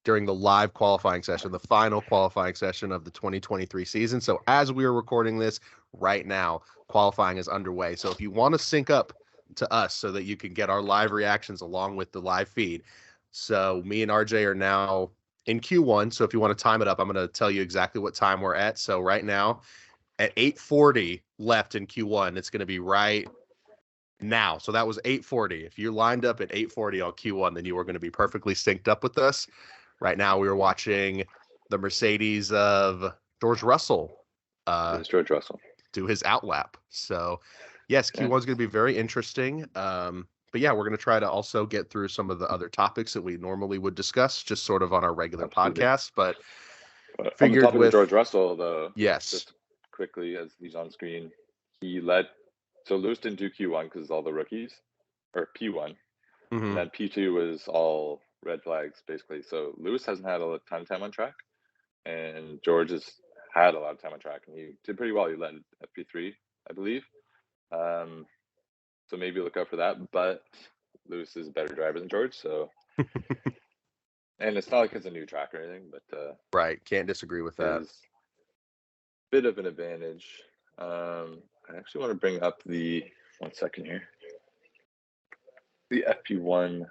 during the live qualifying session, the final qualifying session of the 2023 season. So as we are recording this right now, qualifying is underway. So if you want to sync up to us so that you can get our live reactions along with the live feed. So me and RJ are now in Q1. So if you want to time it up, I'm going to tell you exactly what time we're at. So right now at 8:40 left in Q1, it's going to be right now. So that was 8:40. If you lined up at 8:40 on Q1, then you were going to be perfectly synced up with us. Right now, we were watching the Mercedes of George Russell It's George Russell. do his outlap. So, yes, Q1 is going to be very interesting. But yeah, we're going to try to also get through some of the other topics that we normally would discuss, just sort of on our regular podcast. But on the topic with of George Russell, though, yes, just quickly as he's on screen, he led. So Lewis didn't do Q1 because all the rookies, or P1, and then P2 was all red flags basically. So Lewis hasn't had a ton of time on track, and George has had a lot of time on track, and he did pretty well. He led FP3, I believe. So maybe look out for that. But Lewis is a better driver than George, so. And it's not like it's a new track or anything, but right, can't disagree with that. Is bit of an advantage. I actually want to bring up the 1 second here. The FP1.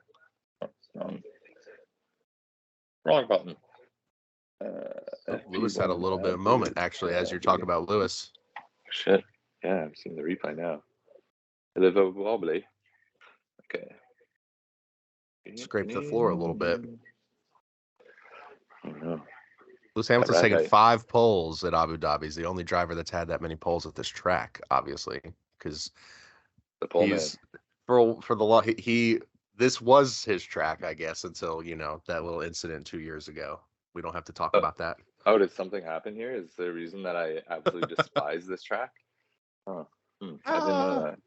Wrong button. Lewis had a little bit of moment actually as you're talking about Lewis. Shit. Yeah, I'm seeing the replay now. A little wobbly. Okay. Scraped the floor a little bit. Oh no. Lewis Hamilton's taken 5 poles at Abu Dhabi. He's the only driver that's had that many poles at this track, obviously, because he's for the law. This was his track, I guess, until that little incident 2 years ago. We don't have to talk about that. Oh, did something happen here? Is there a reason that I absolutely despise this track? Oh, I didn't know that.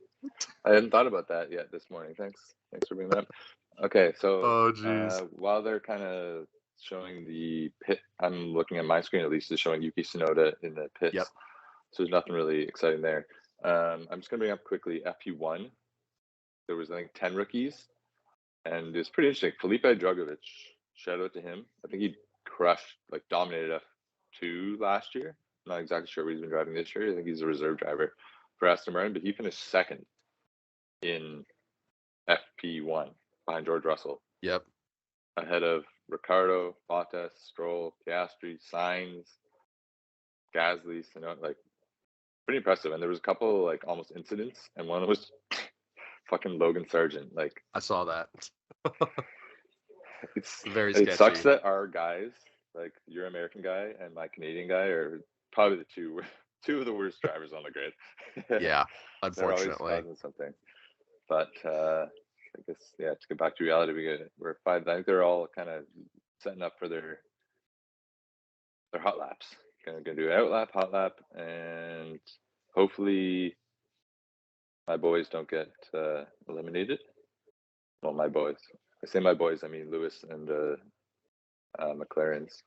I hadn't thought about that yet this morning. Thanks for bringing that up. Okay, so while they're kind of showing the pit, I'm looking at my screen at least, is showing Yuki Tsunoda in the pits. Yep. So there's nothing really exciting there. I'm just going to bring up quickly FP1. There was, I think, 10 rookies, and it was pretty interesting. Felipe Drugovich, shout out to him. I think he crushed, dominated F2 last year. I'm not exactly sure what he's been driving this year. I think he's a reserve driver for Aston Martin, but he finished second in FP1 behind George Russell. Yep. Ahead of Ricciardo, Bottas, Stroll, Piastri, Sainz, Gasly, pretty impressive. And there was a couple almost incidents, and one was fucking Logan Sargent. I saw that. It's very sketchy. It sucks that our guys, your American guy and my Canadian guy, are probably the two of the worst drivers on the grid. Yeah, unfortunately. They're always causing something. But I guess, to get back to reality, we're 5. I think they're all kind of setting up for their hot laps. Gonna do out lap, hot lap, and hopefully my boys don't get eliminated. Well, my boys. I say my boys, I mean Lewis and McLaren's.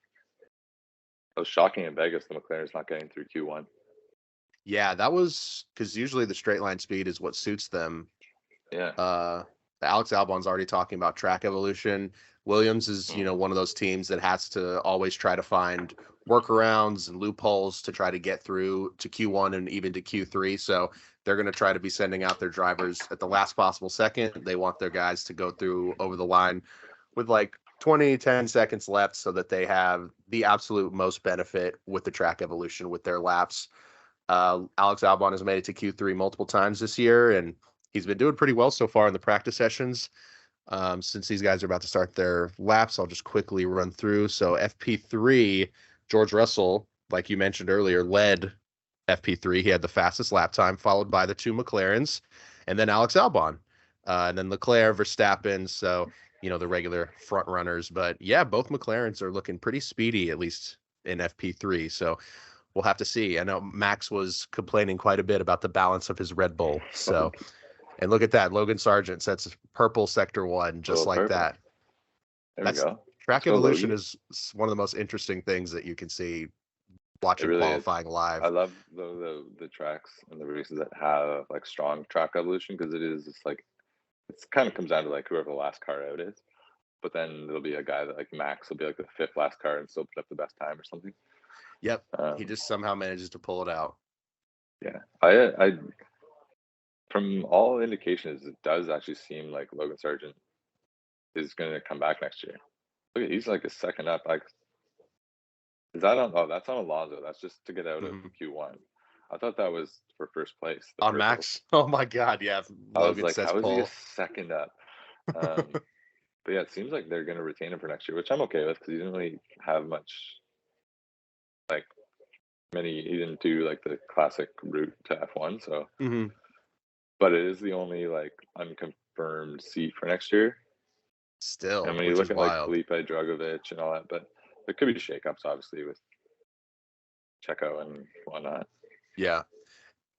It was shocking in Vegas, the McLaren's not getting through Q1. Yeah, that was because usually the straight line speed is what suits them. Yeah. Alex Albon's already talking about track evolution. Williams is, one of those teams that has to always try to find workarounds and loopholes to try to get through to Q1 and even to Q3. So they're going to try to be sending out their drivers at the last possible second. They want their guys to go through over the line with 10 seconds left so that they have the absolute most benefit with the track evolution with their laps. Alex Albon has made it to Q3 multiple times this year, and he's been doing pretty well so far in the practice sessions. Since these guys are about to start their laps, I'll just quickly run through. So FP3, George Russell, like you mentioned earlier, led FP3. He had the fastest lap time, followed by the 2 McLarens, and then Alex Albon, and then Leclerc, Verstappen. So, the regular front runners. But yeah, both McLarens are looking pretty speedy, at least in FP3. So we'll have to see. I know Max was complaining quite a bit about the balance of his Red Bull. So, and look at that. Logan Sargent sets purple sector 1, just like purple. That. There we go. Track evolution is one of the most interesting things that you can see watching really qualifying live. I love the tracks and the races that have strong track evolution, because it kind of comes down to whoever the last car out is. but then there'll be a guy that like Max will be like the 5th last car and still put up the best time or something. Yep. He just somehow manages to pull it out. Yeah. I from all indications, it does actually seem like Logan Sargent is going to come back next year. Look at, he's like a second up. Like, is that on? Oh, that's on Alonso. That's just to get out of Q1. I thought that was for first place. On purple. Max? Oh my God, yeah. I was like, how is he a second up? But yeah, it seems like they're going to retain him for next year, which I'm okay with because he didn't really have much, like, he didn't do like the classic route to F1. So, but it is the only like unconfirmed seat for next year. Still, and when you look at wild. Like Felipe Drugovich and all that, but there could be shakeups obviously with Checo and whatnot. Yeah,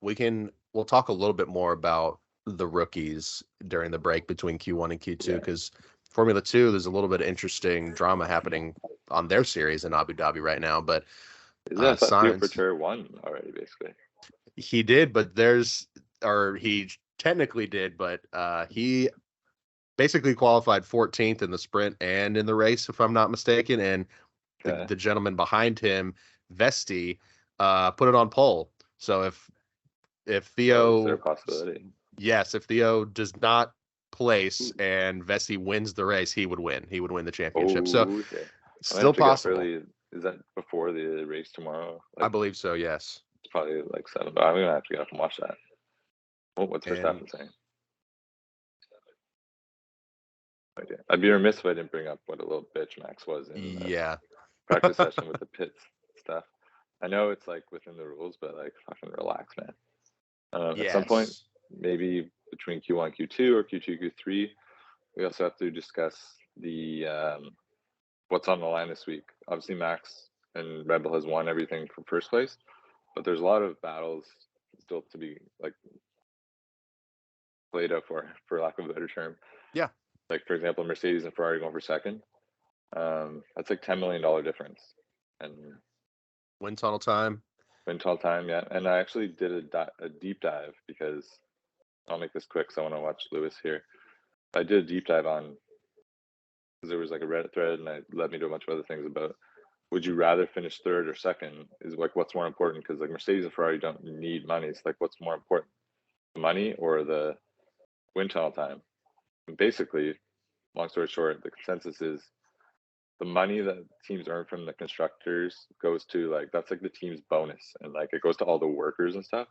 we'll talk a little bit more about the rookies during the break between Q1 and Q2 because Formula 2, there's a little bit of interesting drama happening on their series in Abu Dhabi right now. But Sainz won already, basically. He did, but he technically did, but he basically qualified 14th in the sprint and in the race, if I'm not mistaken. And the gentleman behind him, Vesti, put it on pole. So if Theo, is there a possibility? Yes, if Theo does not place and Vesti wins the race, he would win. He would win the championship. Still possible. Is that before the race tomorrow? I believe so. Yes. It's probably like 7. But I'm gonna have to get up and watch that. What's Verstappen saying? I'd be remiss if I didn't bring up what a little bitch Max was in practice session with the pits stuff. I know it's like within the rules, but like fucking relax, man. At some point, maybe between Q1 Q2 or Q2 Q3, we also have to discuss the what's on the line this week. Obviously, Max and Red Bull has won everything for first place, but there's a lot of battles still to be like played out for lack of a better term. Yeah. Like, for example, Mercedes and Ferrari going for second. That's like $10 million difference. And wind tunnel time, yeah. And I actually did a deep dive because I'll make this quick because I want to watch Lewis here. I did a deep dive on because there was like a Reddit thread and it led me to a bunch of other things about would you rather finish third or second is like what's more important because like Mercedes and Ferrari don't need money. It's like what's more important, the money or the wind tunnel time? And basically, long story short, the consensus is the money that teams earn from the constructors goes to like that's like the team's bonus and like it goes to all the workers and stuff.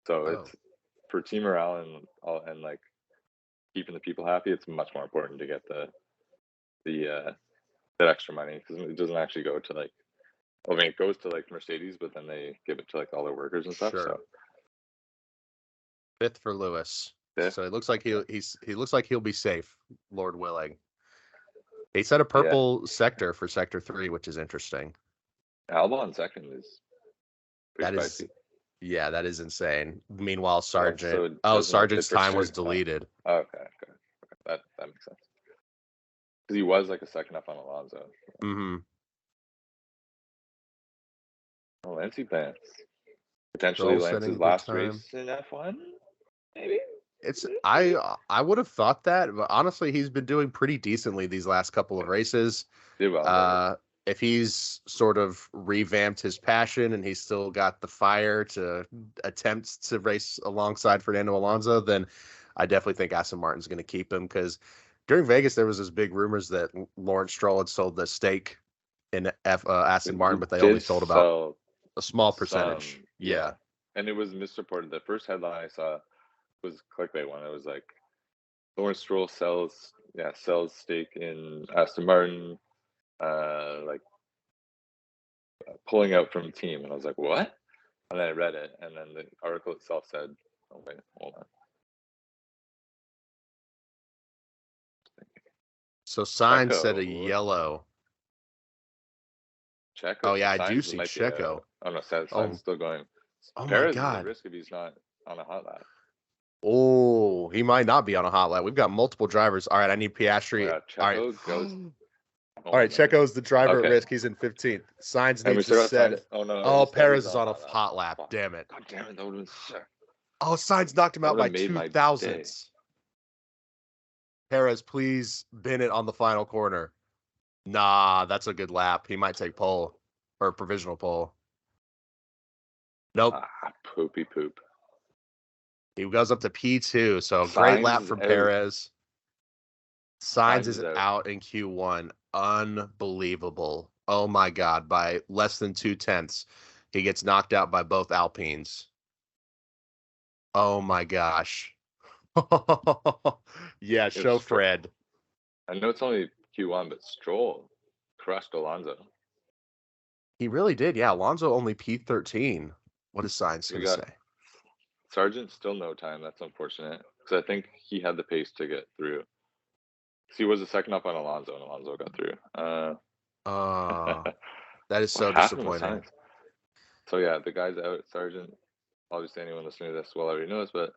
So it's for team morale and like keeping the people happy. It's much more important to get that extra money because it doesn't actually go to like. I mean, it goes to like Mercedes, but then they give it to like all their workers and stuff. So 5th for Lewis. So it looks like he looks like he'll be safe, Lord willing. He set a purple sector for sector 3, which is interesting. Albon second is spicy. That is insane. Meanwhile, Sargent's time was deleted. Okay. That makes sense. Because he was like a second up on Alonso. Lance Pants. Potentially Lance's last race in F1, maybe? I would have thought that, but honestly, he's been doing pretty decently these last couple of races. Did well. If he's sort of revamped his passion and he's still got the fire to attempt to race alongside Fernando Alonso, then I definitely think Aston Martin's going to keep him because during Vegas there was this big rumors that Lawrence Stroll had sold the stake in Aston Martin, but they only sold about a small percentage. Yeah. And it was misreported. The first headline I saw was clickbait one. It was like Lawrence Stroll sells stake in Aston Martin, pulling out from the team, and I was like, what? And then I read it, and then the article itself said, oh wait, hold on. So Sainz said a yellow. Checo. Oh yeah, I do see Checo. Sainz still going. Oh Perez my God. Is at risk if he's not on a hot lap. Oh, he might not be on a hot lap. We've got multiple drivers. All right, I need Piastri. All right, Checo's the driver at risk. He's in 15th. Sainz needs to set. Oh, Perez is on a hot lap. Damn it. God damn it. That would have been sick. Oh, Sainz knocked him out by 2 thousandths. Perez, please bin it on the final corner. Nah, that's a good lap. He might take pole or provisional pole. Nope. Poopy poop. He goes up to P2. So Sainz great lap is from out. Perez. Sainz is out. out in Q1. Unbelievable. Oh my God. By less than 2/10, he gets knocked out by both Alpines. Oh my gosh. Yeah, show Fred. I know it's only Q1, but Stroll crushed Alonso. He really did. Yeah, Alonso only P13. What is Sainz going to say? Sargent still no time. That's unfortunate because I think he had the pace to get through. He was the second up on Alonso, and Alonso got through. That is so disappointing. So yeah, the guy's out. Sargent. Obviously, anyone listening to this will already know this, but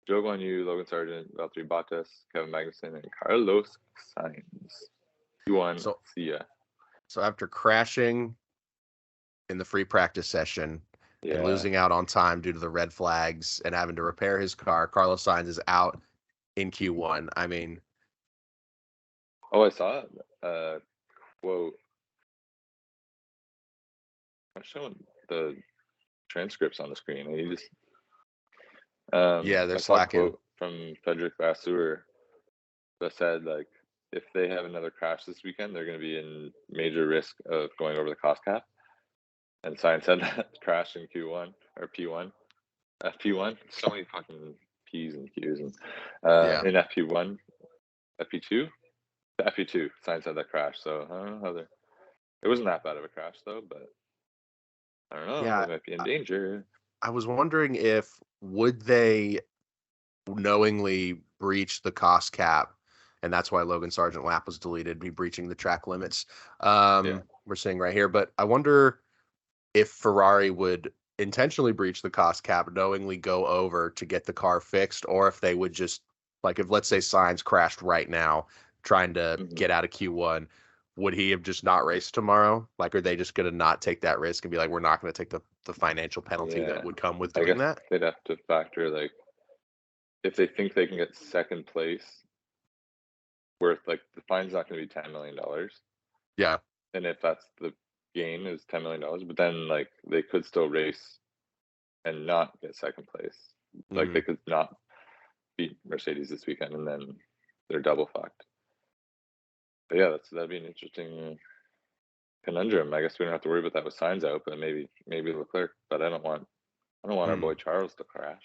Joe Guan Yu, Logan Sargent, Valtteri Bottas, Kevin Magnussen, and Carlos Sainz. Q1. So, see ya. So after crashing in the free practice session and losing out on time due to the red flags and having to repair his car, Carlos Sainz is out in Q1. I mean, I saw it. Quote. I'm showing the transcripts on the screen, and you just they're slacking. A quote from Frederick Vasseur that said, like, if they have another crash this weekend, they're going to be in major risk of going over the cost cap. And Sainz said that crash in Q1 or P1, FP1. So many fucking P's and Q's, and in FP1, FP2, FP2. Sainz had that crash, so I don't know how it wasn't that bad of a crash though, but I don't know. They might be in danger. I was wondering if would they knowingly breach the cost cap, and that's why Logan Sargent lap was deleted, be breaching the track limits. We're seeing right here, but I wonder if Ferrari would intentionally breach the cost cap, knowingly go over to get the car fixed, or if they would just, like, if let's say Sainz crashed right now trying to get out of Q1, would he have just not raced tomorrow? Like, are they just going to not take that risk and be like, we're not going to take the financial penalty that would come with doing that? They'd have to factor, like, if they think they can get second place, worth, like, the fine's not going to be $10 million. Yeah. And if that's the gain is $10 million, but then, like, they could still race and not get second place. Like, they could not beat Mercedes this weekend, and then they're double fucked. But yeah, that'd be an interesting conundrum. I guess we don't have to worry about that with Sainz out, but maybe Leclerc. But I don't want our boy Charles to crash.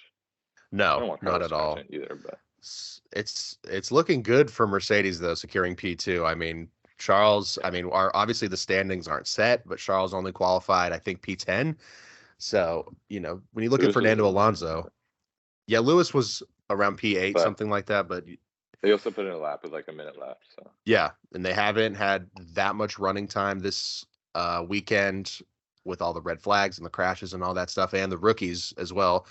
No, not at all either. But it's looking good for Mercedes though, securing P2. I mean, Charles. I mean, obviously the standings aren't set, but Charles only qualified, I think, P10. So when you look at Fernando Alonso, Lewis was around P8, something like that, but they also put in a lap with like a minute left. So and they haven't had that much running time this weekend with all the red flags and the crashes and all that stuff, and the rookies as well.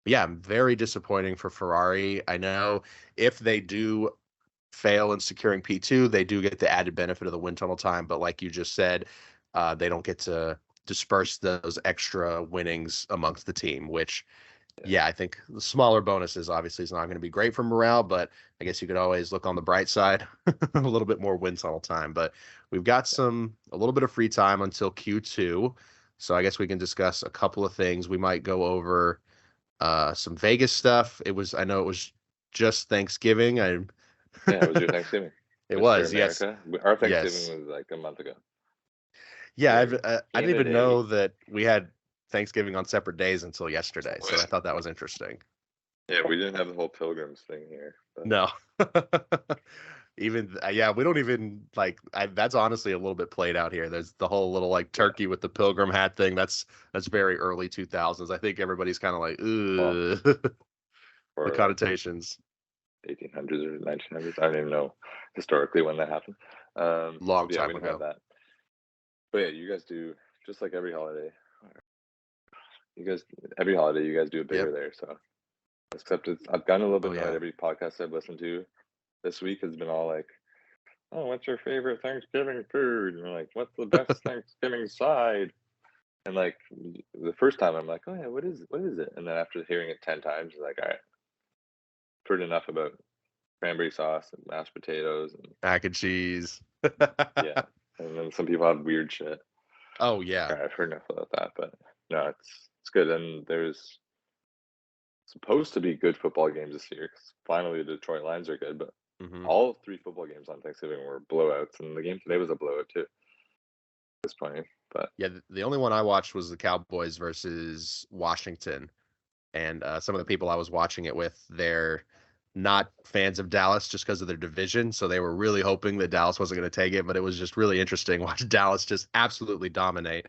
Very disappointing for Ferrari. I know if they do fail in securing P2, they do get the added benefit of the wind tunnel time, but like you just said, they don't get to disperse those extra winnings amongst the team, which I think the smaller bonuses obviously is not going to be great for morale, but I guess you could always look on the bright side, a little bit more wind tunnel time. But we've got a little bit of free time until Q2, so I guess we can discuss a couple of things. We might go over some Vegas stuff. I know it was just Thanksgiving. It was your Thanksgiving. It was, yes. Our Thanksgiving was like a month ago. Yeah, I didn't even know that we had Thanksgiving on separate days until yesterday, so I thought that was interesting. Yeah, we didn't have the whole pilgrims thing here. But... No. Even we don't even that's honestly a little bit played out here. There's the whole little like turkey with the pilgrim hat thing. That's very early 2000s. I think everybody's kind of like, the connotations. 1800s or 1900s. I don't even know historically when that happened. Long time ago. Have that. But yeah, you guys do just like every holiday. Every holiday you guys do it bigger there. So except I've gotten a little bit annoyed. Every podcast I've listened to this week has been all like, "Oh, what's your favorite Thanksgiving food?" And we're like, "What's the best Thanksgiving side?" And like the first time, I'm like, "Oh yeah, what is it?" And then after hearing it 10 times, like, all right, I've heard enough about cranberry sauce and mashed potatoes and Mac and cheese. yeah. And then some people have weird shit. Oh yeah. I've heard enough about that, but no, it's good. And there's supposed to be good football games this year 'cause finally the Detroit Lions are good, but Hmm. all 3 football games on Thanksgiving were blowouts, and the game today was a blowout too. Disappointing, but Yeah, the only one I watched was the Cowboys versus Washington, and some of the people I was watching it with, they're not fans of Dallas just because of their division, so they were really hoping that Dallas wasn't going to take it. But it was just really interesting watching Dallas just absolutely dominate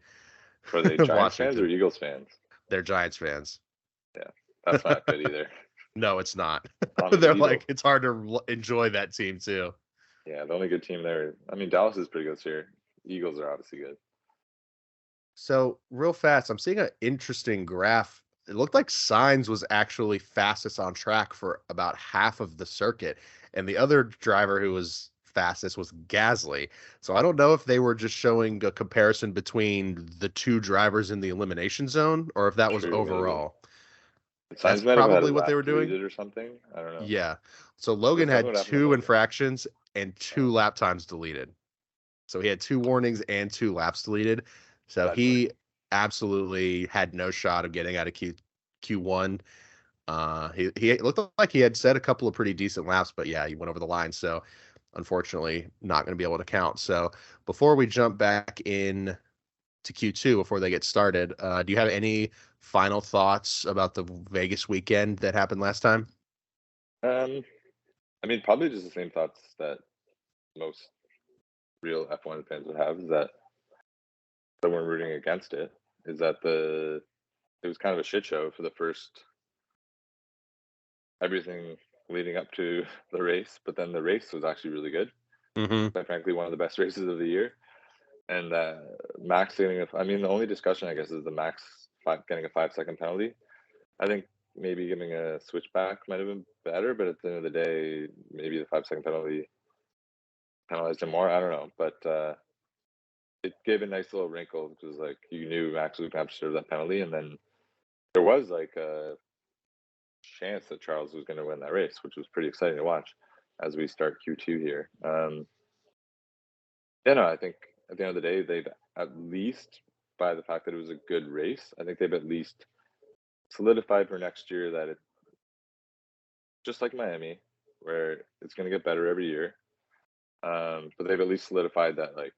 were they Giants fans or Washington. Eagles fans? They're Giants fans. Yeah, that's not good either. No, it's not. They're Honestly, like, it's hard to enjoy that team too. yeah, the only good team there. I mean, Dallas is pretty good this year. Eagles are obviously good. So real fast, I'm seeing an interesting graph. It looked like Signs was actually fastest on track for about half of the circuit, and the other driver who was fastest was Gasly. So I don't know if they were just showing a comparison between the two drivers in the elimination zone, or if that was True, maybe. overall. That's Sainz might have had a probably what they lap were doing. deleted or something. I don't know. Yeah. So Does Logan it tell me had what happened to 2 Logan? infractions and 2 Oh, lap times deleted. So he had 2 warnings and 2 laps deleted. So bad boy. he absolutely had no shot of getting out of Q1. He looked like he had set a couple of pretty decent laps, but yeah, he went over the line. So unfortunately, not going to be able to count. So before we jump back in to Q2, before they get started, do you have any final thoughts about the Vegas weekend that happened last time? Um, I mean, probably just the same thoughts that most real F1 fans would have is that we're rooting against it. Is that it was kind of a shit show for the first everything leading up to the race, but then the race was actually really good. Mm-hmm. Quite frankly, one of the best races of the year. And Max getting I mean, the only discussion I guess is the Max getting a 5-second penalty. I think maybe giving a switchback might have been better, but at the end of the day, maybe the 5-second penalty penalized him more. I don't know, but it gave a nice little wrinkle because like you knew Max was going to have to serve that penalty, and then there was like a chance that Charles was going to win that race, which was pretty exciting to watch as we start Q2 here. Yeah, no, I think at the end of the day, they've at least, by the fact that it was a good race, I think they've at least solidified for next year that it, just like Miami, where it's going to get better every year. But they've at least solidified that like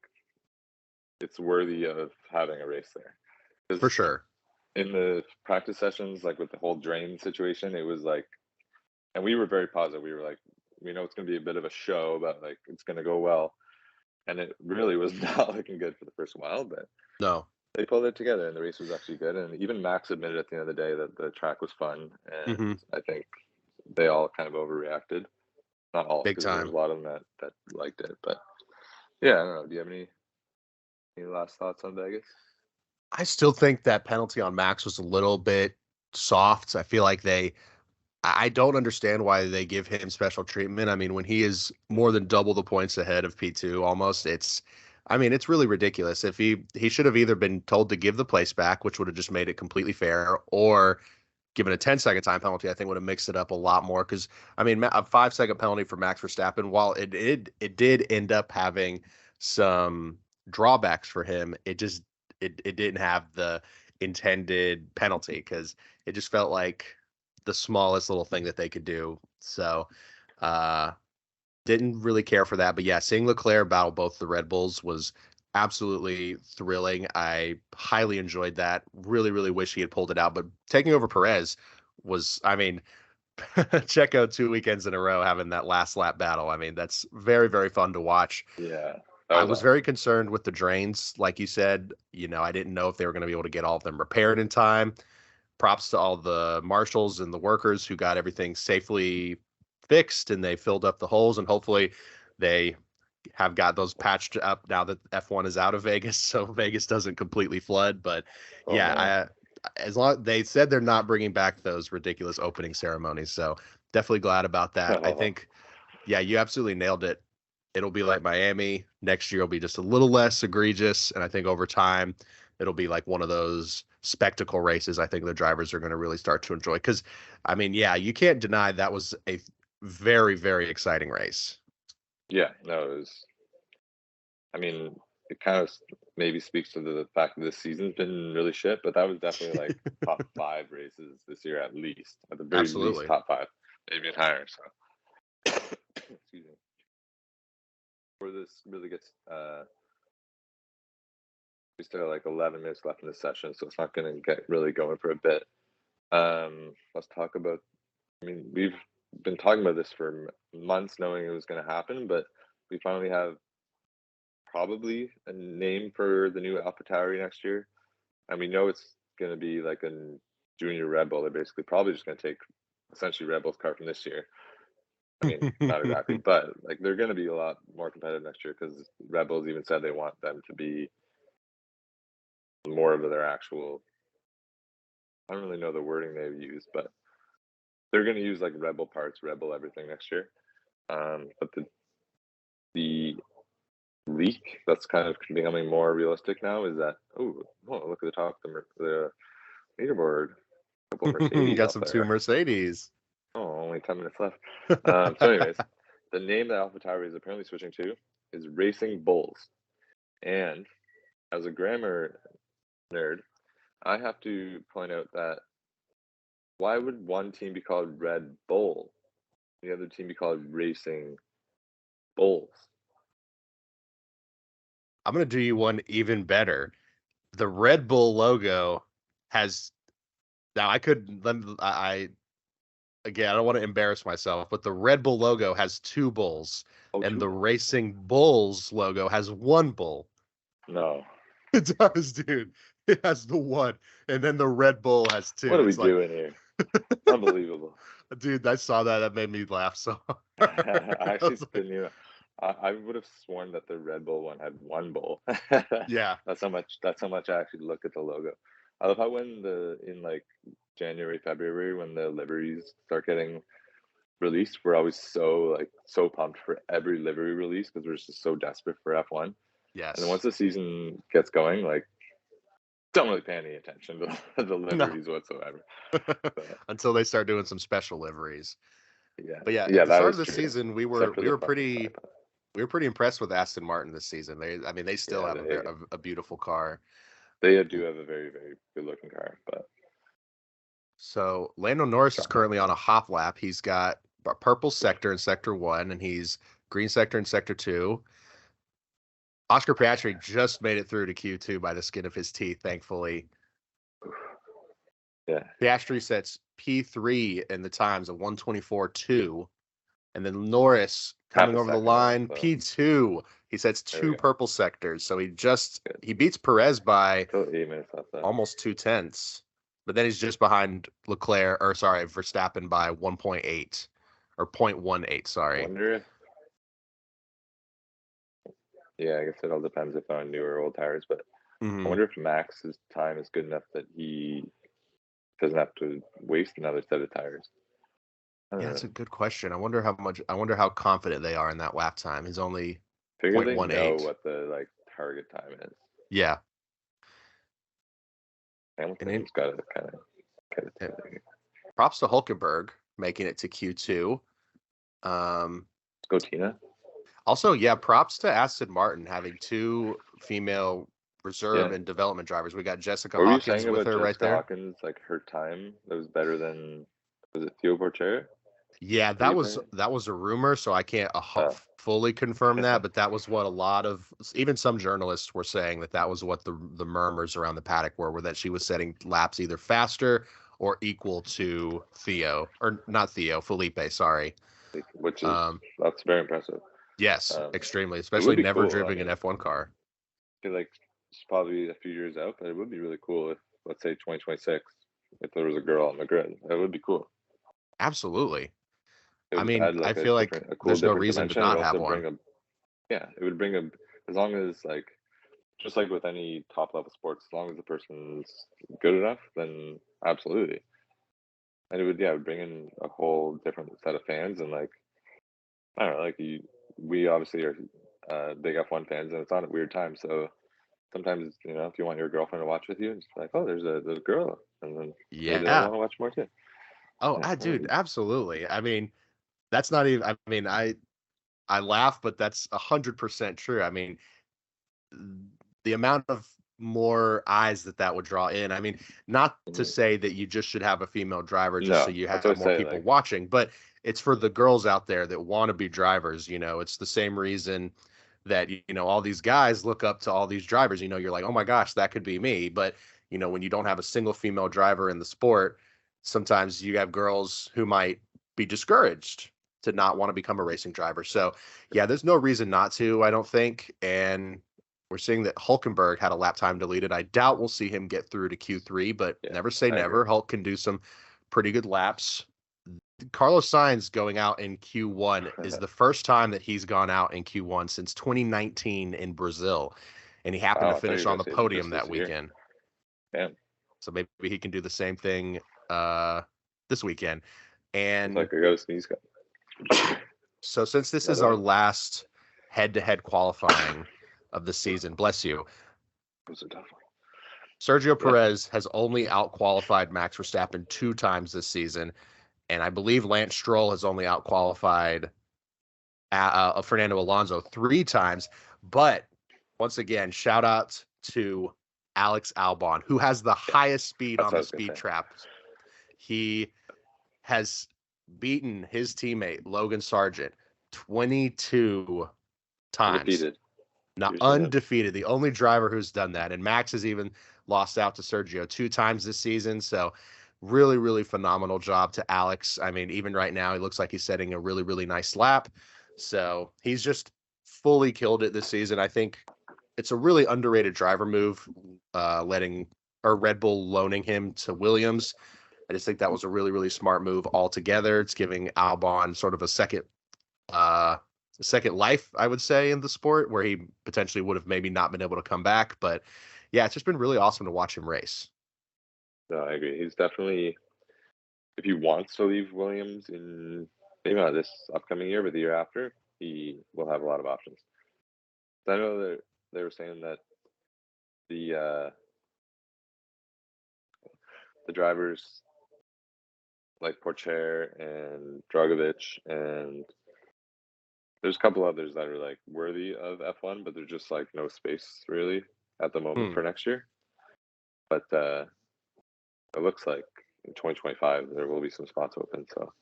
it's worthy of having a race there. For Because sure. in the practice sessions, like with the whole drain situation, it was like, and we were very positive. We were like, we know it's going to be a bit of a show, but like it's going to go well. And it really was not looking good for the first while, but No. they pulled it together and the race was actually good. And even Max admitted at the end of the day that the track was fun. And Mm-hmm. I think they all kind of overreacted. Not all, Big because there was time. a lot of them that liked it. But yeah, I don't know. Do you have any last thoughts on Vegas? I still think that penalty on Max was a little bit soft. I feel like I don't understand why they give him special treatment. I mean, when he is more than double the points ahead of P2 almost, I mean, it's really ridiculous. If he should have either been told to give the place back, which would have just made it completely fair, or given a 10-second time penalty, I think would have mixed it up a lot more. Because I mean, a 5-second penalty for Max Verstappen, while it did end up having some drawbacks for him, it didn't have the intended penalty because it just felt like the smallest little thing that they could do. So uh didn't really care for that. But yeah, seeing Leclerc battle both the Red Bulls was absolutely thrilling. I highly enjoyed that. Really, really wish he had pulled it out. But taking over Perez was, I mean, Checo 2 weekends in a row having that last lap battle. I mean, that's very, very fun to watch. Yeah, that I was was awesome. very concerned with the drains. Like you said, I didn't know if they were going to be able to get all of them repaired in time. Props to all the marshals and the workers who got everything safely fixed and they filled up the holes, and hopefully they have got those patched up now that F1 is out of Vegas, so Vegas doesn't completely flood. But Oh yeah, man. as long they said they're not bringing back those ridiculous opening ceremonies, so definitely glad about that. I think, yeah, you absolutely nailed it. It'll be like Miami. Next year will be just a little less egregious, and I think over time it'll be like one of those spectacle races I think the drivers are going to really start to enjoy. Because, I mean, yeah, you can't deny that was a very, very exciting race. Yeah, no, it was. I mean, it kind of maybe speaks to the fact that this season's been really shit, but that was definitely like top 5 races this year at least. At the very least, Absolutely. top 5, maybe higher. So, excuse me. Before this really gets, we still have like 11 minutes left in the session, so it's not going to get really going for a bit. Let's talk about. I mean, we've been talking about this for months, knowing it was going to happen, but we finally have probably a name for the new Alpha Tauri next year, and we know it's going to be like a junior Red Bull. They're basically probably just going to take essentially Red Bull's car from this year. I mean, not exactly, but like they're going to be a lot more competitive next year because Red Bull's even said they want them to be more of their actual. I don't really know the wording they've used, but they're going to use like Red Bull parts, Red Bull everything next year. But the leak that's kind of becoming more realistic now is that look at the top of the leaderboard, a couple Mercedes Got out some there. 2 Mercedes. Oh, only 10 minutes left. So anyways, the name that AlphaTauri is apparently switching to is Racing Bulls. And as a grammar nerd, I have to point out that why would one team be called Red Bull and the other team be called Racing Bulls? I'm going to do you one even better. The Red Bull logo has, now again, I don't want to embarrass myself, but the Red Bull logo has 2 bulls, and the Racing Bulls logo has 1 bull. No. It does, dude. It has the 1, and then the Red Bull has 2. What are we doing here? Unbelievable. Dude, I saw that. That made me laugh so I hard. actually didn't even. I would have sworn that the Red Bull one had 1 bull. Yeah. That's how much I actually looked at the logo. I love how when in like January, February, when the liveries start getting released, we're always so pumped for every livery release because we're just so desperate for F1. Yes. And then once the season gets going, like don't really pay any attention to the liveries whatsoever. Until they start doing some special liveries. Yeah. But yeah, Yeah, at the that start was of the true. season, we were pretty impressed with Aston Martin this season. They still have a beautiful car. They do have a very, very good looking car, but so Lando Norris is currently on a hop lap. He's got a purple sector in sector 1, and he's green sector in sector 2. Oscar Piastri just made it through to Q2 by the skin of his teeth, thankfully. Yeah. Piastri sets P3 in the times of 1:24.2, and then Norris coming over the line, P2. He sets 2 purple sectors, so he beats Perez by almost 2/10, but then he's just behind Verstappen by 1.8 or 0.18. Sorry. Yeah, I guess it all depends if on new or old tires, but I wonder if Max's time is good enough that he doesn't have to waste another set of tires. Yeah, that's a good question. I wonder how confident they are in that lap time. He's only 0.18. They know what the target time is. Yeah. Hamilton's got to kind of props to Hulkenberg making it to Q2. Let's go, Tina. Also, yeah, props to Aston Martin having 2 female reserve and development drivers. We got Jessica Hawkins with her right there. Hawkins, like her time that was better than, was it Theo Porchera? Yeah, that was a rumor, so I can't fully confirm that, but that was what a lot of, even some journalists were saying, that was what the murmurs around the paddock were that she was setting laps either faster or equal to Felipe, sorry. Which is that's very impressive. Yes, extremely, especially never driven an F1 car. I feel like it's probably a few years out, but it would be really cool if, let's say 2026, if there was a girl on the grid. That would be cool. Absolutely. I mean, I feel like there's no reason to not have one. It would bring as long as just like with any top level sports, as long as the person's good enough, then absolutely. And it would bring in a whole different set of fans, and I don't know, we obviously are big F1 fans, and it's on at weird times. So sometimes, if you want your girlfriend to watch with you, it's like, oh, there's a girl, and then maybe they'll want to watch more too. Oh, dude, absolutely. I mean, That's not even. I mean, I laugh, but that's 100% true. I mean, the amount of more eyes that would draw in. I mean, not to say that you just should have a female driver just so No, you that's what I have more say. people Like, watching, but it's for the girls out there that want to be drivers. It's the same reason that, all these guys look up to all these drivers. You're like, oh my gosh, that could be me. But, when you don't have a single female driver in the sport, sometimes you have girls who might be discouraged to not want to become a racing driver. So, yeah, there's no reason not to, I don't think. And we're seeing that Hulkenberg had a lap time deleted. I doubt we'll see him get through to Q3, but yeah, never say I never. agree. Hulk can do some pretty good laps. Carlos Sainz going out in Q1 is the first time that he's gone out in Q1 since 2019 in Brazil. And he happened to Wow, I thought you finish were on gonna the say podium just that this year. weekend. Damn. So maybe he can do the same thing this weekend. It's And like I got a sneeze. so since this is Another our one? last head-to-head qualifying of the season, bless you, It was a tough one. Sergio Yeah. Perez has only out-qualified Max Verstappen 2 times this season, and I believe Lance Stroll has only out-qualified Fernando Alonso 3 times. But once again, shout out to Alex Albon, who has the Yeah. highest speed That's on what I the was gonna speed say. traps. He has beaten his teammate Logan Sargent 22 times. Undefeated. Not Usually him. undefeated, the only driver who's done that. And Max has even lost out to Sergio 2 times this season. So really, really phenomenal job to Alex. I mean, even right now, he looks like he's setting a really, really nice lap. So he's just fully killed it this season. I think it's a really underrated driver move, Red Bull loaning him to Williams. I just think that was a really, really smart move altogether. It's giving Albon sort of a second life, I would say, in the sport where he potentially would have maybe not been able to come back. But yeah, it's just been really awesome to watch him race. No, I agree. He's definitely, if he wants to leave Williams in maybe not this upcoming year, but the year after, he will have a lot of options. I know that they were saying that the drivers like Porcher and Dragovic, and there's a couple others that are like worthy of F1, but there's just like no space really at the moment for next year. But it looks like in 2025 there will be some spots open. So,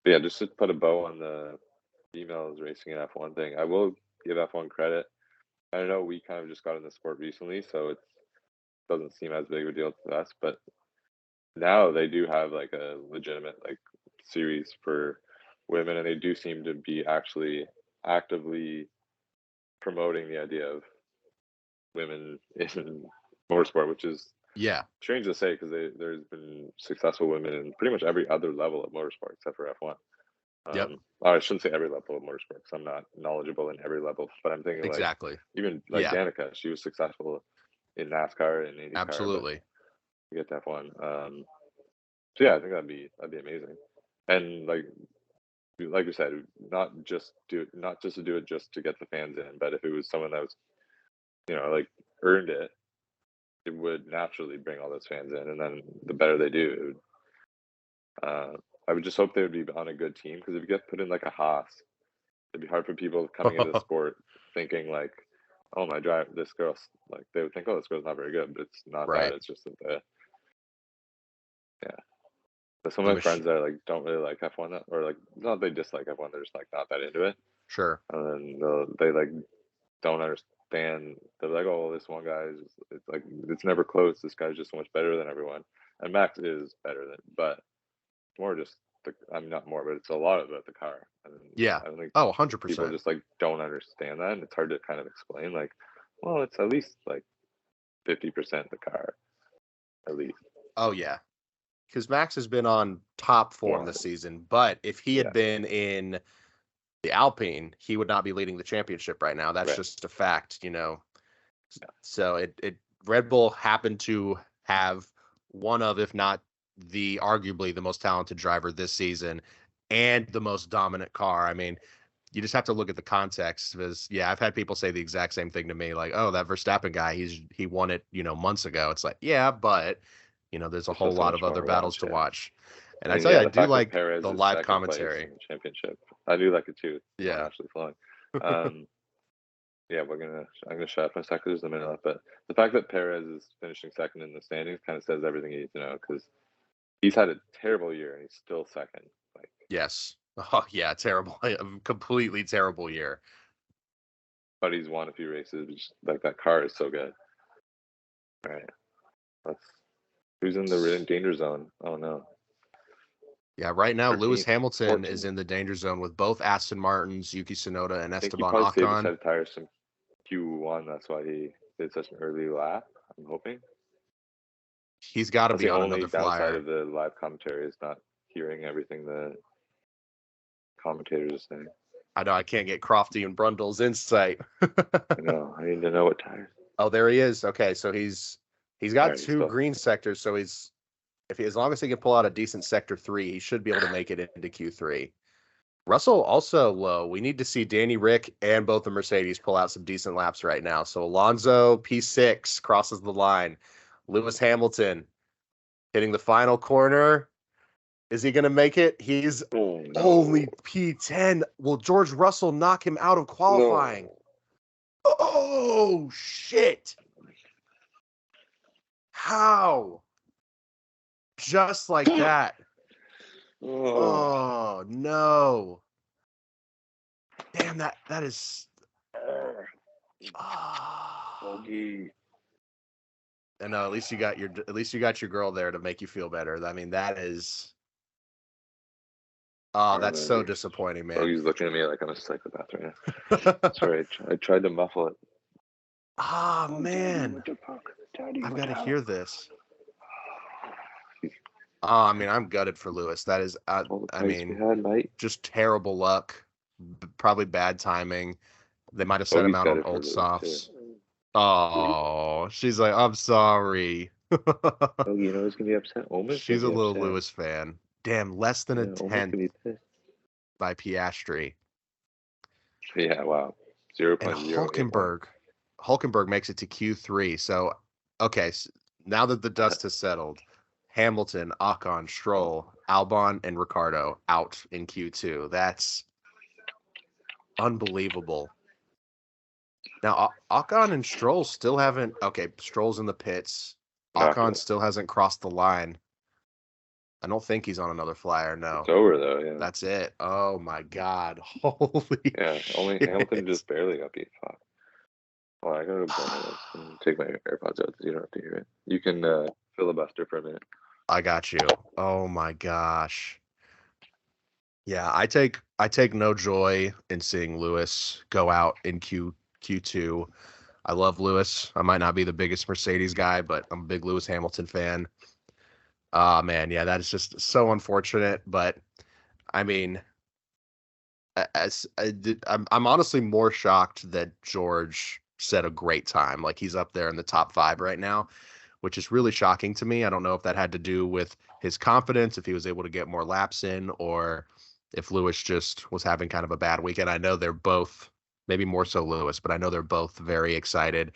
but yeah, just to put a bow on the females racing in F1 thing, I will give F1 credit. I know we kind of just got in the sport recently, so it doesn't seem as big of a deal to us, but now they do have like a legitimate like series for women, and they do seem to be actually actively promoting the idea of women in motorsport, which is strange to say because there's been successful women in pretty much every other level of motorsport except for F1. I shouldn't say every level of motorsport because I'm not knowledgeable in every level, but I'm thinking like even like Danica, she was successful in NASCAR and IndyCar. Absolutely. You get to F1. So yeah, I think that'd be amazing. And like we said, not just to do it just to get the fans in, but if it was someone that was, like earned it, it would naturally bring all those fans in, and then the better they do, it would, I would just hope they would be on a good team, because if you get put in like a Haas, it'd be hard for people coming into the sport thinking like, oh my drive, this girl, like they would think, oh, this girl's not very good, but it's not that. It's just that But some of my friends that like don't really like F1, or like not they dislike F1, they're just like not that into it. Sure. And then they like don't understand. They're like, oh, this one guy is, it's like it's never close. This guy's just so much better than everyone. And Max is better than, but more just I'm not more, but it's a lot about the car. And I don't think 100%. people just like don't understand that, and it's hard to kind of explain. Like, well, it's at least like 50% the car, at least. Oh yeah, because Max has been on top form this season, but if he had been in the Alpine, he would not be leading the championship right now. That's just a fact, So Red Bull happened to have one of, if not the arguably the most talented driver this season and the most dominant car. I mean, you just have to look at the context, because I've had people say the exact same thing to me, like, oh, that Verstappen guy, he won it, months ago. It's like, yeah, but there's a whole lot of other battles to watch. And I tell you, I the do fact that like Perez the is live second place commentary. in the championship. I do like it too. Yeah. Actually flowing. Yeah, I'm gonna shut up in a second. There's a minute left, but the fact that Perez is finishing second in the standings kind of says everything you need to know because he's had a terrible year and he's still second. Like, yes. Oh yeah, terrible. A completely terrible year. but he's won a few races. Like that car is so good. All right, who's in the danger zone? Oh no. Yeah, right now 13th, Lewis Hamilton 14th. is in the danger zone with both Aston Martins, Yuki Tsunoda, and I think he Esteban probably saved a Ocon. set of tires from Q1. That's why he did such an early lap. I'm hoping. He's got to That's be the on only another downside flyer. of the live commentary is not hearing everything the commentators are saying. I know I can't get Crofty and Brundle's insight. I know. I need to know what tires. Oh, there he is. Okay, so he's got Right, two green sectors, so as long as he can pull out a decent sector 3, he should be able to make it into Q3. Russell also low. We need to see Danny Rick and both the Mercedes pull out some decent laps right now. So Alonso P6 crosses the line. Lewis Hamilton hitting the final corner. Is he going to make it? He's only P10. Will George Russell knock him out of qualifying? No. Oh, shit. How? Just like that. Oh, no. Damn, that is... I know, at least you got your girl there to make you feel better. I mean, that is... Oh, that's so disappointing, man. He's looking at me like I'm a psychopath right now. Sorry, I tried to muffle it. Ah, man. I've got to hear this. Oh, I mean, I'm gutted for Lewis. That is, I mean, just terrible luck. Probably bad timing. They might have set him out on old softs. Oh, she's like, I'm sorry. Oh, you know who's gonna be upset? Oma's She's a little Lewis fan. Damn, less than a tenth by Piastri. Yeah, wow. 0.0. Hulkenberg makes it to Q3. So, okay, so now that the dust has settled, Hamilton, Ocon, Stroll, Albon, and Ricciardo out in Q2. That's unbelievable. Now, Ocon and Stroll still haven't... Okay, Stroll's in the pits. Ocon still hasn't crossed the line. I don't think he's on another flyer, no. It's over, though, yeah. That's it. Oh, my God. Holy Yeah, only Hamilton just barely got beat. Fuck. Well, I gotta go and take my AirPods out so you don't have to hear it. You can filibuster for a minute. I got you. Oh, my gosh. Yeah, I take no joy in seeing Lewis go out in Q2. I love Lewis. I might not be the biggest Mercedes guy, but I'm a big Lewis Hamilton fan. Man, yeah, that is just so unfortunate. But I mean, I'm honestly more shocked that George set a great time. Like he's up there in the top 5 right now, which is really shocking to me. I don't know if that had to do with his confidence, if he was able to get more laps in, or if Lewis just was having kind of a bad weekend. I know they're both, maybe more so Lewis, but I know they're both very excited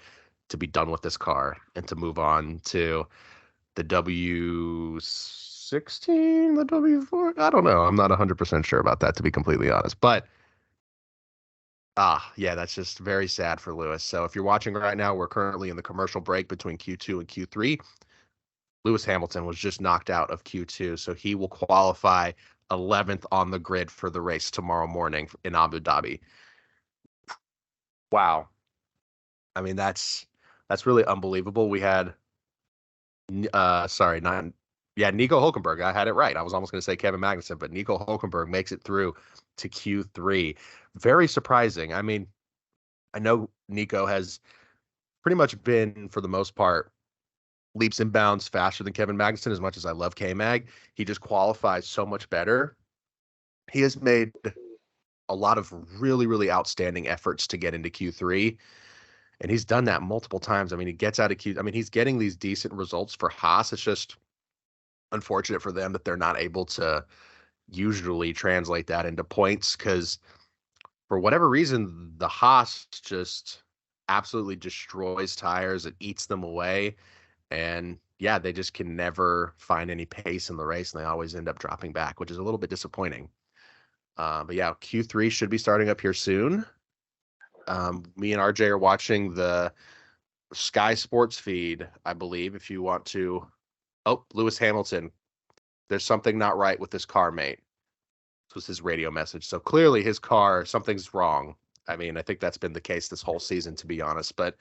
to be done with this car and to move on to the W16, the W4. I don't know. I'm not 100% sure about that, to be completely honest. But, yeah, that's just very sad for Lewis. So if you're watching right now, we're currently in the commercial break between Q2 and Q3. Lewis Hamilton was just knocked out of Q2, so he will qualify 11th on the grid for the race tomorrow morning in Abu Dhabi. Wow. I mean, that's really unbelievable. We had, Nico Hulkenberg. I had it right. I was almost going to say Kevin Magnussen, but Nico Hulkenberg makes it through to Q3. Very surprising. I mean, I know Nico has pretty much been, for the most part, leaps and bounds faster than Kevin Magnussen. As much as I love K-Mag, he just qualifies so much better. He has made a lot of really, really outstanding efforts to get into Q3, and he's done that multiple times. I mean, he gets out of Q. I mean, he's getting these decent results for Haas. It's just unfortunate for them that they're not able to usually translate that into points, because for whatever reason, the Haas just absolutely destroys tires. It eats them away. And yeah, they just can never find any pace in the race, and they always end up dropping back, which is a little bit disappointing. But yeah, Q3 should be starting up here soon. Me and RJ are watching the Sky Sports feed, I believe, if you want to. Oh, Lewis Hamilton. There's something not right with this car, mate. This was his radio message. So clearly his car, something's wrong. I mean, I think that's been the case this whole season, to be honest. But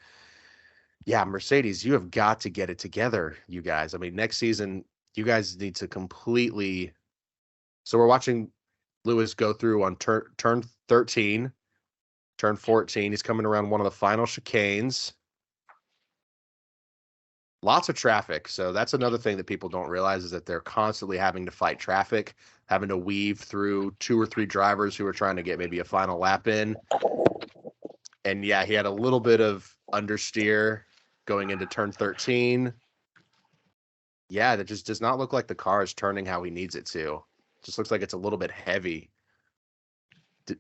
yeah, Mercedes, you have got to get it together, you guys. I mean, next season, you guys need to completely. So we're watching Lewis go through on turn 13, turn 14. He's coming around one of the final chicanes. Lots of traffic. So that's another thing that people don't realize is that they're constantly having to fight traffic, having to weave through 2 or 3 drivers who are trying to get maybe a final lap in. And yeah, he had a little bit of understeer going into turn 13. Yeah, that just does not look like the car is turning how he needs it to. Just looks like it's a little bit heavy.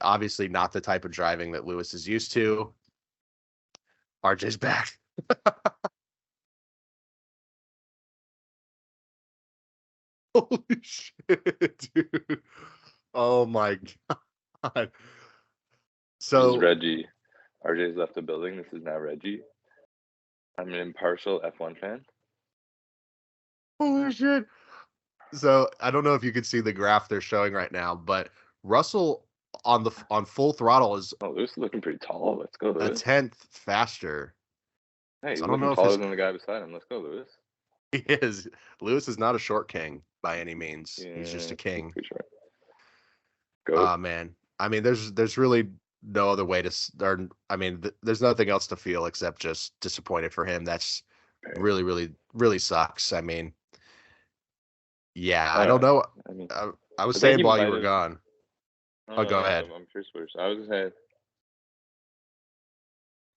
Obviously not the type of driving that Lewis is used to. RJ's back. Holy shit, dude. Oh my God. This is Reggie. RJ's left the building. This is now Reggie. I'm an impartial F1 fan. Holy shit. So I don't know if you can see the graph they're showing right now, but Russell on full throttle is Lewis is looking pretty tall. Let's go, Lewis. 1/10 faster. Hey, he's looking taller than the guy beside him. Let's go, Lewis. He is. Lewis is not a short king by any means. Yeah, he's just a king. Sure. Oh man. I mean, there's really no other way to start. I mean, there's nothing else to feel except just disappointed for him. That's really, really, really sucks. I mean, yeah, I don't know. I mean, I was saying while you were gone. Oh, go ahead. I'm curious what I was saying.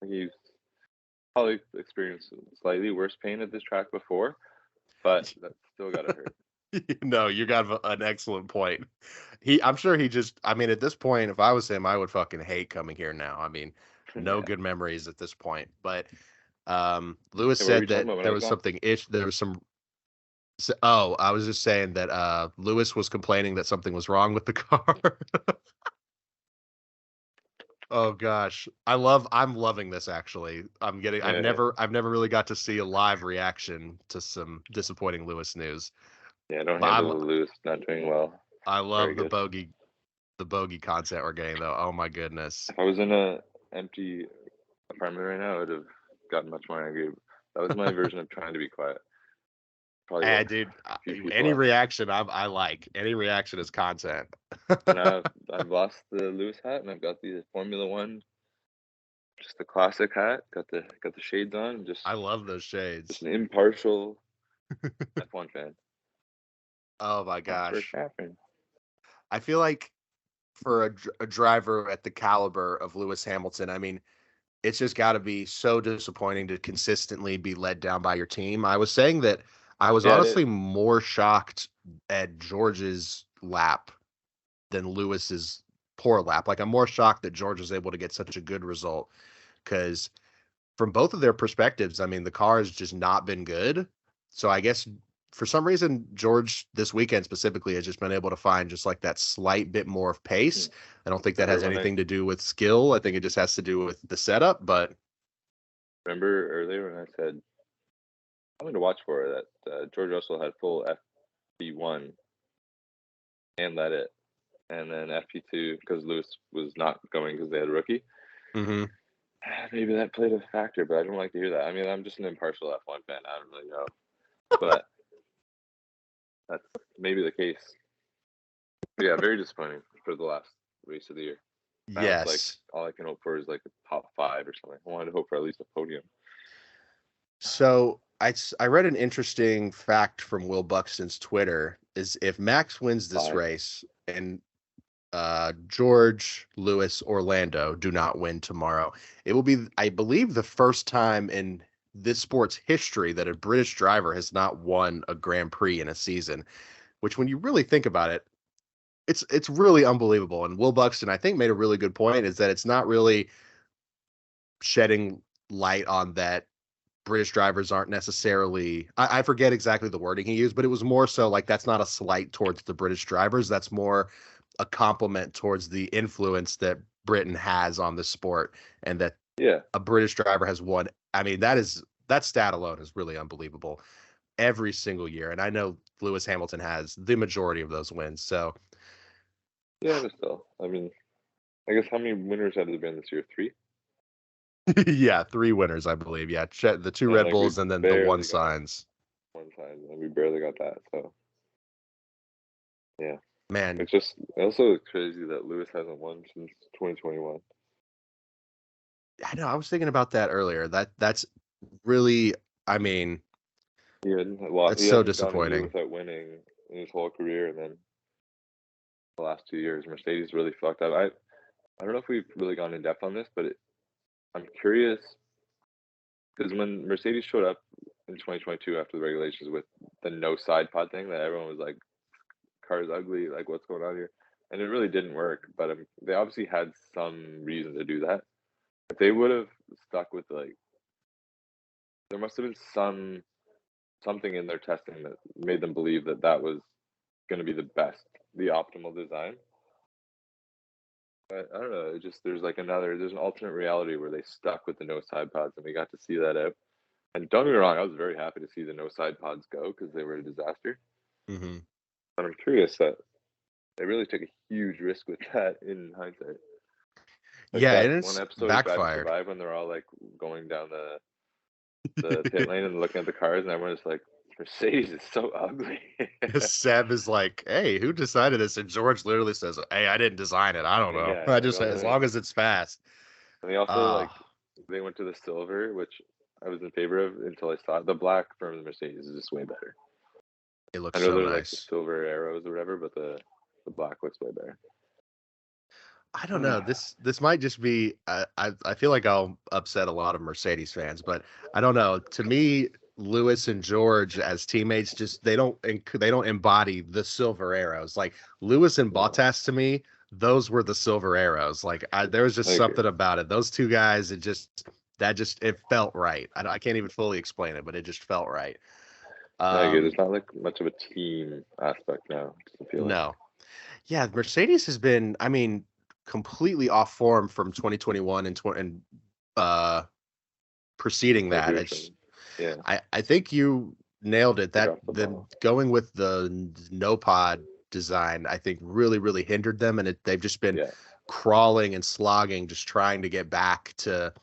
He's probably experienced slightly worse pain at this track before, but that still gotta hurt. No, you got an excellent point. I'm sure he just. I mean, at this point, if I was him, I would fucking hate coming here now. I mean, no good memories at this point. But Lewis said that there was something. There was some. Oh, I was just saying that Lewis was complaining that something was wrong with the car. Oh gosh, I'm loving this actually. I've never really got to see a live reaction to some disappointing Lewis news. Yeah, I don't handle Lewis not doing well. I love the bogey content we're getting though. Oh my goodness. If I was in a empty apartment right now, I would have gotten much more angry. That was my version of trying to be quiet. Probably dude, any reaction I like. Any reaction is content. And I've lost the Lewis hat, and I've got the Formula One, just the classic hat. Got the shades on. I love those shades. Just an impartial F1 fan. Oh my gosh! I feel like for a driver at the caliber of Lewis Hamilton, I mean, it's just got to be so disappointing to consistently be led down by your team. I was saying that. I was honestly more shocked at George's lap than Lewis's poor lap. Like, I'm more shocked that George was able to get such a good result because from both of their perspectives, I mean, the car has just not been good. So I guess for some reason, George this weekend specifically has just been able to find just like that slight bit more of pace. I don't think that has anything to do with skill. I think it just has to do with the setup. But remember earlier when I said, I'm going to watch for that George Russell had full FP1 and let it, and then FP2 because Lewis was not going because they had a rookie. Mm-hmm. Maybe that played a factor, but I don't like to hear that. I mean, I'm just an impartial F1 fan. I don't really know, but that's maybe the case. But yeah, very disappointing for the last race of the year. Yes. Like all I can hope for is like a top 5 or something. I wanted to hope for at least a podium. So I read an interesting fact from Will Buxton's Twitter is if Max wins this race and George, Lewis, Orlando do not win tomorrow, it will be, I believe, the first time in this sport's history that a British driver has not won a Grand Prix in a season, which when you really think about it, it's really unbelievable. And Will Buxton, I think, made a really good point is that it's not really shedding light on that British drivers aren't necessarily, I forget exactly the wording he used, but it was more so like that's not a slight towards the British drivers. That's more a compliment towards the influence that Britain has on the sport, and that Yeah. a British driver has won. I mean, that stat alone is really unbelievable every single year. And I know Lewis Hamilton has the majority of those wins. So Yeah, but still. I mean, I guess how many winners have there been this year? 3? yeah, 3 winners, I believe. Yeah, the 2 And Red like we Bulls and then the 1 barely got signs. one time, and we barely got that. So yeah, Man, it's just also crazy that Lewis hasn't won since 2021. I know. I was thinking about that earlier. That's really, I mean, that's He so hadn't gone a year disappointing. without winning in his whole career, and then the last 2 years, Mercedes really fucked up. I don't know if we've really gone in depth on this, but I'm curious because when Mercedes showed up in 2022 after the regulations with the no side pod thing, that everyone was like, "Car's ugly, like what's going on here?" And it really didn't work. But they obviously had some reason to do that. If they would have stuck with there must have been something in their testing that made them believe that that was going to be the optimal design. But I don't know. It just there's an alternate reality where they stuck with the no side pods, and we got to see that out. And don't get me wrong, I was very happy to see the no side pods go because they were a disaster. Hmm. But I'm curious that they really took a huge risk with that in hindsight. Like Yeah, that and one it's episode of Drive to backfired. Survive when they're all like going down the pit lane and looking at the cars, and everyone's like, Mercedes is so ugly. Seb is like, "Hey, who decided this?" And George literally says, "Hey, I didn't design it. I don't know. Yeah, I like just as long as it's fast." and they also Ah, like they went to the silver, which I was in favor of until I saw it. The black from the Mercedes is just way better. it I looks know so they're like the nice. silver arrows or whatever, but the black looks way better. I don't know. This might just be. I feel like I'll upset a lot of Mercedes fans, but I don't know. To me, Lewis and George as teammates just they don't embody the silver arrows. Like Lewis and No, Bottas to me, those were the silver arrows. Like there was I just agree. something about it. Those two guys, it felt right. I can't even fully explain it, but it just felt right. I agree. Um, There's not like much of a team aspect now. It doesn't feel like no. Yeah, Mercedes has been, I mean, completely off form from 2021 and uh preceding that. 23. Yeah, I think you nailed it. like That off the the ball. going with the no pod design, I think really hindered them, and they've just been Yeah, crawling and slogging, just trying to get back to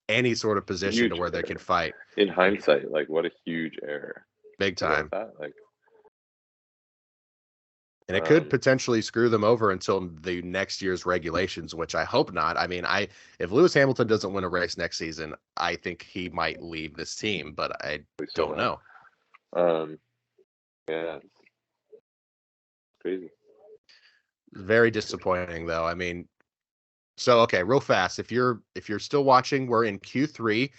any sort of position to huge where they can error. fight In hindsight, like what a huge error. big Think about time. that. Like, And it could um, potentially screw them over until the next year's regulations, which I hope not. I mean, if Lewis Hamilton doesn't win a race next season, I think he might leave this team, but I we so don't that. know. Yeah, it's crazy. Very disappointing though. I mean, so okay, real fast. If you're still watching, we're in Q3.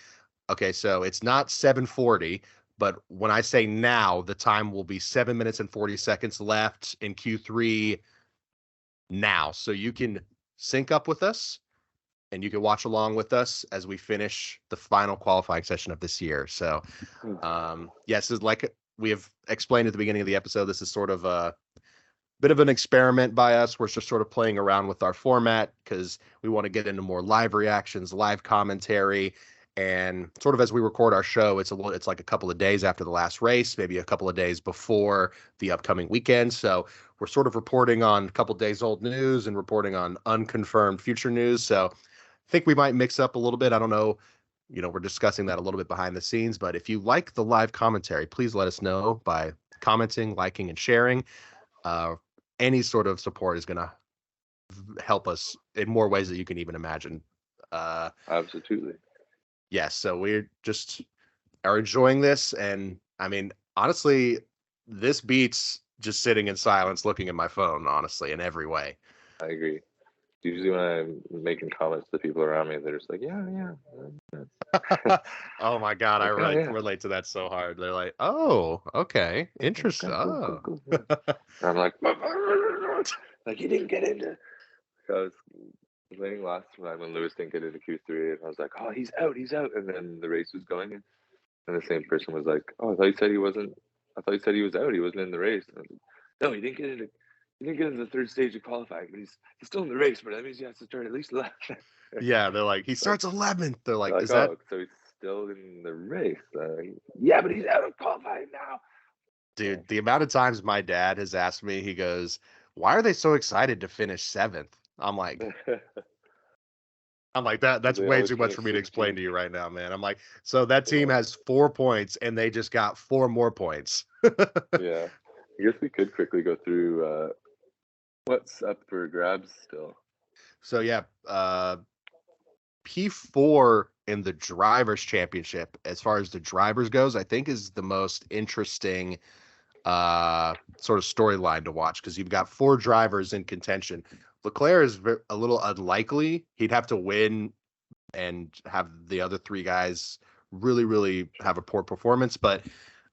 Okay, so it's not 7:40, but when I say now, the time will be 7 minutes and 40 seconds left in Q3 now. So you can sync up with us and you can watch along with us as we finish the final qualifying session of this year. So, yes, it's like we have explained at the beginning of the episode, this is sort of a bit of an experiment by us. We're just sort of playing around with our format because we want to get into more live reactions, live commentary, and sort of as we record our show, it's like a couple of days after the last race, maybe a couple of days before the upcoming weekend. So we're sort of reporting on a couple days old news and reporting on unconfirmed future news. So I think we might mix up a little bit. I don't know. We're discussing that a little bit behind the scenes, but if you like the live commentary, please let us know by commenting, liking, and sharing. Uh, any sort of support is going to help us in more ways that you can even imagine. Uh, Absolutely. yes, so we just are enjoying this, and I mean, honestly, this beats just sitting in silence, looking at my phone. Honestly, in every way. I agree. Usually when I'm making comments to people around me, they're just like, yeah, Oh my god, I like, oh yeah, relate to that so hard. They're like, "Oh, okay, interesting." okay, Oh, cool. Yeah. And I'm like, like you didn't get into. I was complaining last time when Lewis didn't get into Q3, and I was like, oh, he's out, and then the race was going, And the same person was like, "Oh, I thought you said he wasn't. I thought you said he was out. He wasn't in the race." And I was like, "No, he didn't get into. He didn't get into the third stage of qualifying, but he's still in the race. But that means he has to start at least 11." Yeah, they're like, he Like, starts 11th. They're like, like, is that oh, so he's still in the race? Yeah, but he's out of qualifying now. dude? The amount of times my dad has asked me, he goes, "Why are they so excited to finish 7th?" I'm like that. That's They way always too much finish for me to explain 16th. to you right now, man. I'm like, so that team Yeah, has 4 points, and they just got 4 more points. yeah. I guess we could quickly go through what's up for grabs still. So yeah, P4 in the drivers championship, as far as the drivers goes, I think is the most interesting sort of storyline to watch, because you've got 4 drivers in contention. Leclerc is a little unlikely. He'd have to win and have the other 3 guys really, really have a poor performance. But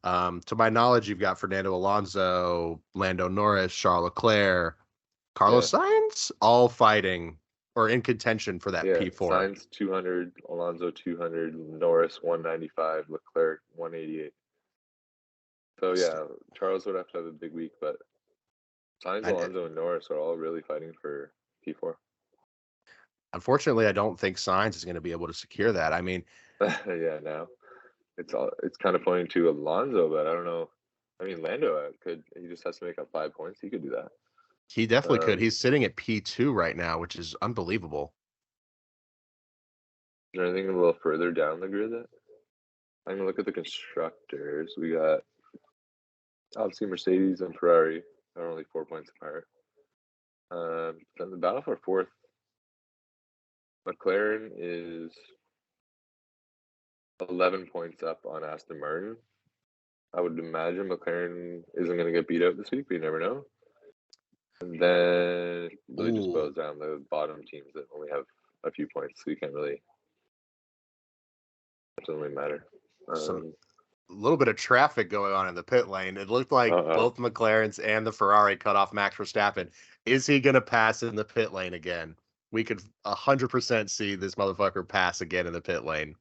to my knowledge, you've got Fernando Alonso, Lando Norris, Charles Leclerc, Yeah, Carlos Sainz, all fighting or in contention for that yeah. P4. Sainz 200, Alonso 200, Norris 195, Leclerc 188. So yeah, Charles would have to have a big week, but Sainz, And Alonso, and Norris are all really fighting for P4. unfortunately, I don't think Sainz is going to be able to secure that. I mean, Yeah, now it's kind of pointing to Alonso, but I don't know. I mean, Lando could. He just has to make up 5 points. He could do that. he definitely could. Um, He's sitting at P2 right now, which is unbelievable. is there anything a little further down the grid that I'm gonna look at the constructors? We got obviously Mercedes and Ferrari are only 4 points apart. Then the battle for fourth, McLaren is 11 points up on Aston Martin. I would imagine McLaren isn't going to get beat out this week, but you never know. And then it really just Ooh, boils down the bottom teams that only have a few points, so you can't really, it doesn't really matter. some little bit of traffic going on in the pit lane. It looked like Uh-oh. both McLarens and the Ferrari cut off Max Verstappen. Is he going to pass in the pit lane again? We could 100% see this motherfucker pass again in the pit lane.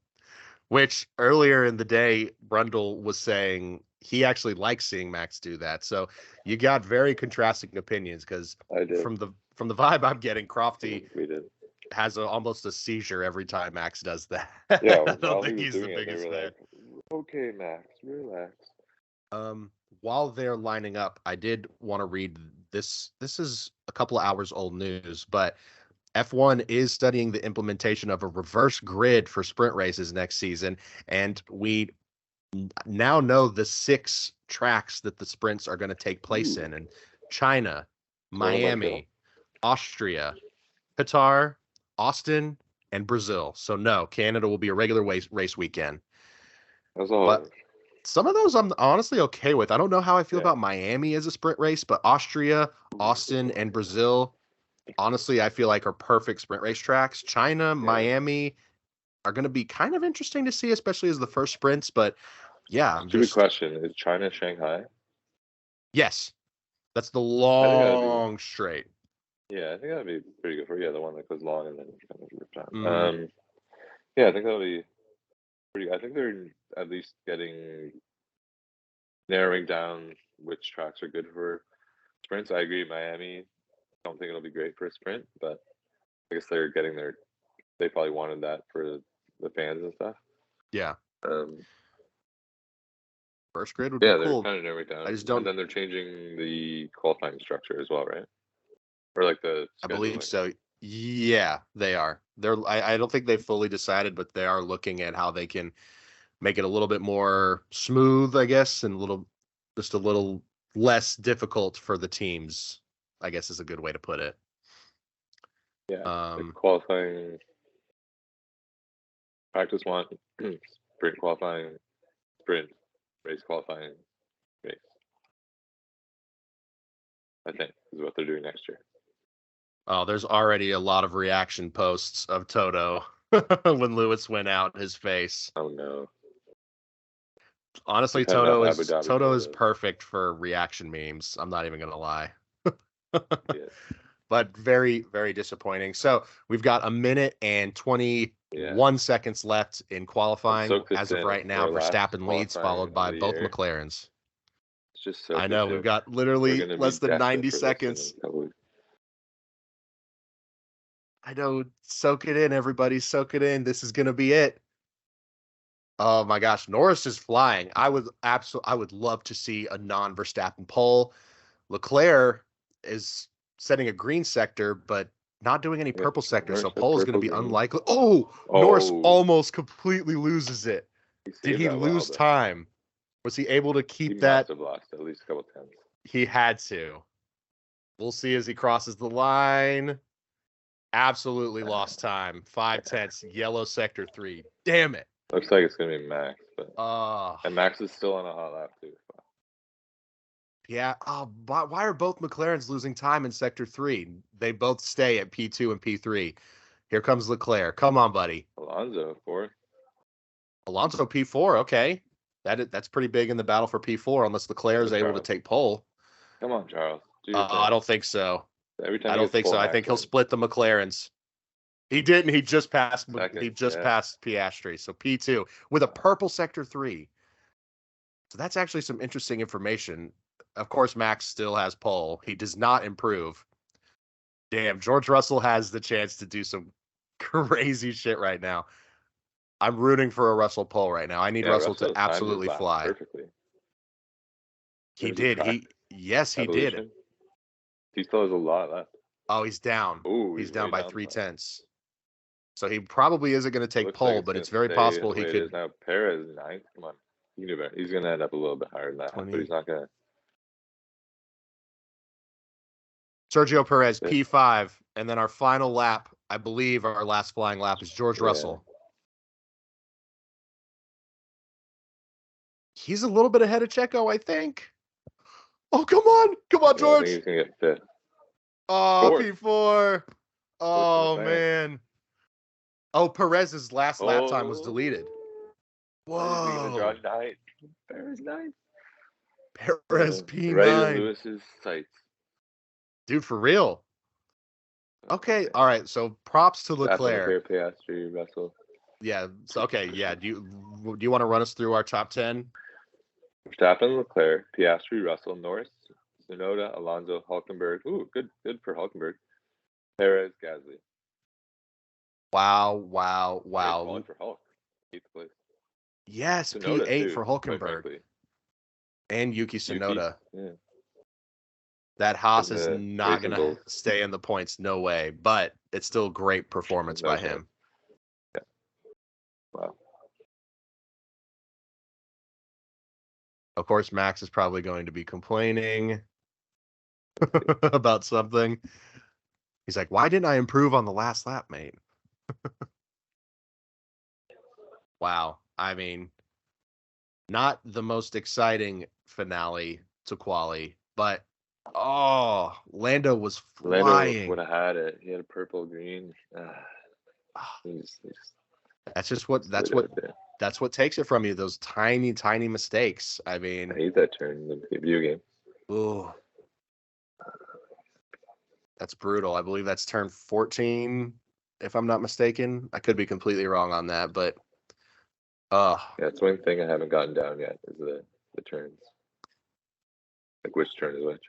Which earlier in the day, Brundle was saying he actually likes seeing Max do that. So you got very contrasting opinions, because I did. from the vibe I'm getting, Crofty We did. has almost a seizure every time Max does that. Yeah, I don't while he think was he's the doing it, they biggest were fan. like, okay, Max, relax. While they're lining up, I did want to read this. This is a couple of hours old news, but F1 is studying the implementation of a reverse grid for sprint races next season, and we now know the 6 tracks that the sprints are going to take place Ooh, in: China, so one might go. Miami, Austria, Qatar, Austin, and Brazil. So no, Canada will be a regular race weekend. That's all. But some of those I'm honestly okay with. I don't know how I feel Yeah. about Miami as a sprint race, but Austria, Austin, and Brazil, honestly, I feel like are perfect sprint race tracks. China, Yeah. Miami are going to be kind of interesting to see, especially as the first sprints. But yeah, I'm Stupid just, question. Is China Shanghai? yes, that's the I think that'd be, long straight. yeah, I think that'd be pretty good for you. Yeah, the one that goes long and then kind of ripped down. Mm, Yeah, I think that'll be pretty. I think they're at least narrowing down which tracks are good for sprints. I agree, Miami. Don't think it'll be great for a sprint, but I guess they're getting their. They probably wanted that for the fans and stuff. yeah, Um, first grid would be yeah, they're cool. kind of narrowing I down, just and don't, then they're changing the qualifying structure as well, right? Or like the I believe scheduling. so. Yeah, they are. I don't think they've fully decided, but they are looking at how they can make it a little bit more smooth, I guess, and just a little less difficult for the teams, I guess is a good way to put it. Yeah, like Um, qualifying, practice one, sprint qualifying, sprint, race qualifying, race. I think is what they're doing next year. oh, there's already a lot of reaction posts of Toto when Lewis went out, his face. Oh no, Honestly, pretend that Abu Dhabi Toto is photo. perfect for reaction memes. I'm not even gonna lie. Yeah, but very, very disappointing. So we've got a minute and 21 seconds left in qualifying. As of right now, Verstappen leads, followed by both McLarens. It's just I know, we've got literally less than 90 seconds. I know, soak it in, everybody, soak it in. This is going to be it. Oh my gosh, Norris is flying. I would love to see a non-Verstappen pole. Leclerc is setting a green sector, but not doing any purple sector, so pole is going to be unlikely. Oh, Norris almost completely loses it. Did he lose time? Was he able to keep that? He must have lost at least a couple tenths. He had to. We'll see as he crosses the line. Absolutely lost time. 5 tenths, yellow sector 3. Damn it. Looks like it's going to be Max, but and Max is still on a hot lap too. Yeah. Why are both McLarens losing time in sector 3? They both stay at P2 and P3. Here comes Leclerc. Come on, buddy. Alonso 4th. Alonso P4. Okay. That's pretty big in the battle for P4, unless Leclerc is able to take pole. Come on, Charles. I don't think so. Every time I don't think so. I think he'll split the McLarens. He didn't. He just passed. He just passed Piastri. So P2 with a purple sector 3. So that's actually some interesting information. Of course, Max still has pole. He does not improve. Damn, George Russell has the chance to do some crazy shit right now. I'm rooting for a Russell pole right now. I need Russell to absolutely fly. Perfectly. He did. Yes, he did. He still has a lot left. Oh, he's down. Ooh, he's down by 3 tenths. So he probably isn't going to take pole, but it's very possible he could. Now Perez 9th. Come on, he can do better. He's going to end up a little bit higher than that, but he's not going to. Sergio Perez, P5, and then our final lap, I believe our last flying lap, is George Russell. He's a little bit ahead of Checo, I think. Oh, come on, George. I think he's going to get 5th. Oh, P4. Oh, man. Oh, Perez's last lap time was deleted. Whoa. Perez 9th. Perez P9. Right in Lewis's sights. Dude, for real. Okay, all right. So props to Leclerc. Piastri, Russell. Yeah. So okay. Yeah. Do you want to run us through our top 10? Verstappen, Leclerc, Piastri, Russell, Norris, Tsunoda, Alonso, Hulkenberg. Ooh, good for Hulkenberg. Perez, Gasly. Wow. Great for Hulk. 8th place. Yes, Tsunoda P8 too, for Hulkenberg. And Yuki Tsunoda. Yeah. That Haas is not going to stay in the points. No way. But it's still great performance by him. Yeah. Wow. Of course, Max is probably going to be complaining about something. He's like, why didn't I improve on the last lap, mate? Wow. I mean, not the most exciting finale to quali, but Lando was flying. Lando would have had it. He had a purple green. That's what takes it from you. Those tiny mistakes. I mean, I hate that turn in the video game. Ooh, that's brutal. I believe that's turn 14, if I'm not mistaken. I could be completely wrong on that, but yeah, it's one thing I haven't gotten down yet is the turns. Like which turn is which.